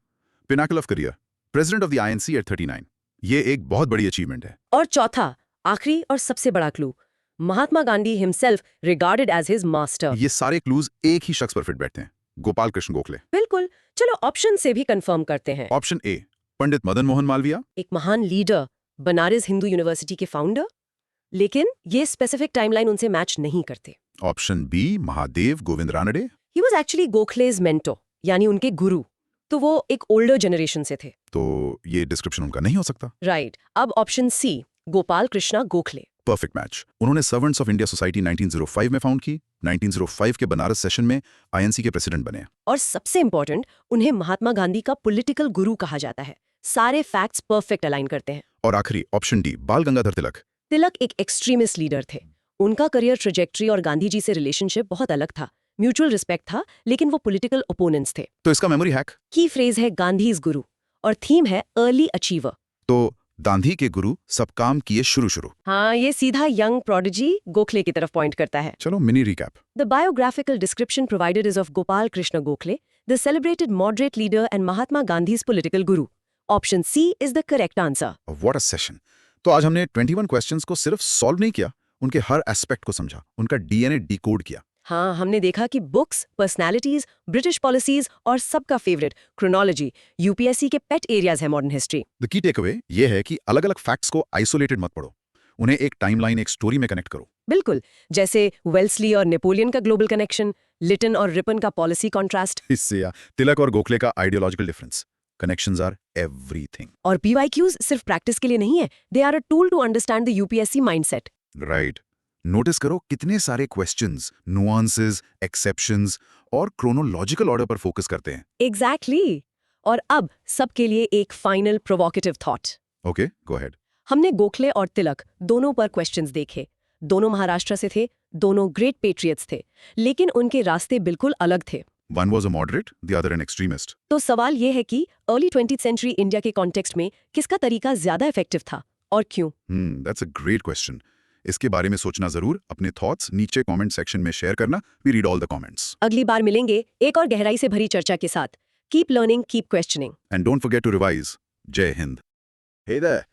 pinnacle of career, president of the INC at 39, ये एक बहुत बड़ी अचीवमेंट है। और चौथा, आखिरी और सबसे बड़ा clue, Mahatma Gandhi himself regarded as his master. ये सारे क्लूज एक ही शख्स पर फिट बैठते हैं, गोपाल कृष्ण गोखले। बिल्कुल। चलो ऑप्शन से भी कंफर्म करते हैं। Option A, Pandit Madan Mohan Malviya. एक महान लीडर, बनारस हिंदू यूनिवर्सिटी के फाउंडर, लेकिन ये स्पेसिफिक टाइमलाइन उनसे मैच नहीं करते। Option B, Mahadev Govind Ranade. He was actually Gokhale's mentor, यानी उनके गुरु। तो वो एक ओल्डर जनरेशन से थे। तो ये डिस्क्रिप्शन उनका नहीं हो सकता। राइट। अब option C, Gopal Krishna Gokhale. Perfect match. उन्होंने सर्वेंट्स ऑफ इंडिया सोसाइटी 1905 में फाउंड की, 1905 के बनारस सेशन में आईएनसी के प्रेसिडेंट बने। और सबसे इंपॉर्टेंट, उन्हें महात्मा गांधी का पॉलिटिकल गुरु कहा जाता है। सारे फैक्ट्स परफेक्ट अलाइन करते हैं। और आखिरी ऑप्शन डी, बाल गंगाधर तिलक, तिलक एक एक्सट्रीमिस्ट लीडर थे। उनका करियर ट्रेजेक्ट्री और गांधी जी से रिलेशनशिप बहुत अलग था। म्यूचुअल रिस्पेक्ट था, लेकिन वो पॉलिटिकल ओपोनेंट्स थे। तो इसका मेमोरी हैक? की फ्रेज है गांधीज गुरु और थीम है अर्ली अचीवर। तो गांधी के गुरु सब काम किए शुरू। हाँ, ये सीधा यंग प्रोडिजी गोखले की तरफ पॉइंट करता है। चलो mini recap. The biographical description provided is of Gopal Krishna Gokhale, the celebrated moderate leader and Mahatma Gandhi's political guru. Option C is the correct answer. What a session. तो आज हमने 21 questions को सिर्फ solve नहीं किया, उनके हर aspect को समझा, उनका डीएनए डिकोड किया। हाँ, हमने देखा कि बुक्स, पर्सनैलिटीज, ब्रिटिश पॉलिसीज और सबका फेवरेट क्रोनोलॉजी यूपीएससी के पेट एरियाज है modern history. The key takeaway ये है कि अलग-अलग फैक्ट्स को आइसोलेटेड मत पढ़ो, उन्हें एक टाइमलाइन, एक स्टोरी में कनेक्ट करो। बिल्कुल, जैसे वेल्सली और नेपोलियन का ग्लोबल कनेक्शन, लिटन और रिपन का पॉलिसी कॉन्ट्रास्ट, इससे या तिलक और गोखले का ideological difference. Connections are everything. और पीवाईक्यूज सिर्फ प्रैक्टिस के लिए नहीं है, they are a tool to understand the UPSC mindset. Right. Notice करो कितने सारे क्वेश्चंस, नुआंसेस, एक्सेप्शंस और क्रोनोलॉजिकल ऑर्डर पर फोकस करते हैं। एग्जैक्टली। और अब सबके लिए एक final provocative thought. Okay, go ahead. हमने गोखले और तिलक दोनों पर क्वेश्चंस देखे। दोनों महाराष्ट्र से थे, दोनों ग्रेट पेट्रियट्स थे, लेकिन उनके रास्ते बिल्कुल अलग थे। One was a moderate, the other an extremist. तो सवाल ये है कि अर्ली 20th सेंचुरी इंडिया के कॉन्टेक्स्ट में किसका तरीका ज्यादा इफेक्टिव था और क्यों? That's a great question. इसके बारे में सोचना जरूर। अपने थॉट्स नीचे कमेंट सेक्शन में शेयर करना। We read all the comments. अगली बार मिलेंगे एक और गहराई से भरी चर्चा के साथ। Keep learning, keep questioning. And don't forget to revise. Jai Hind. Hey there.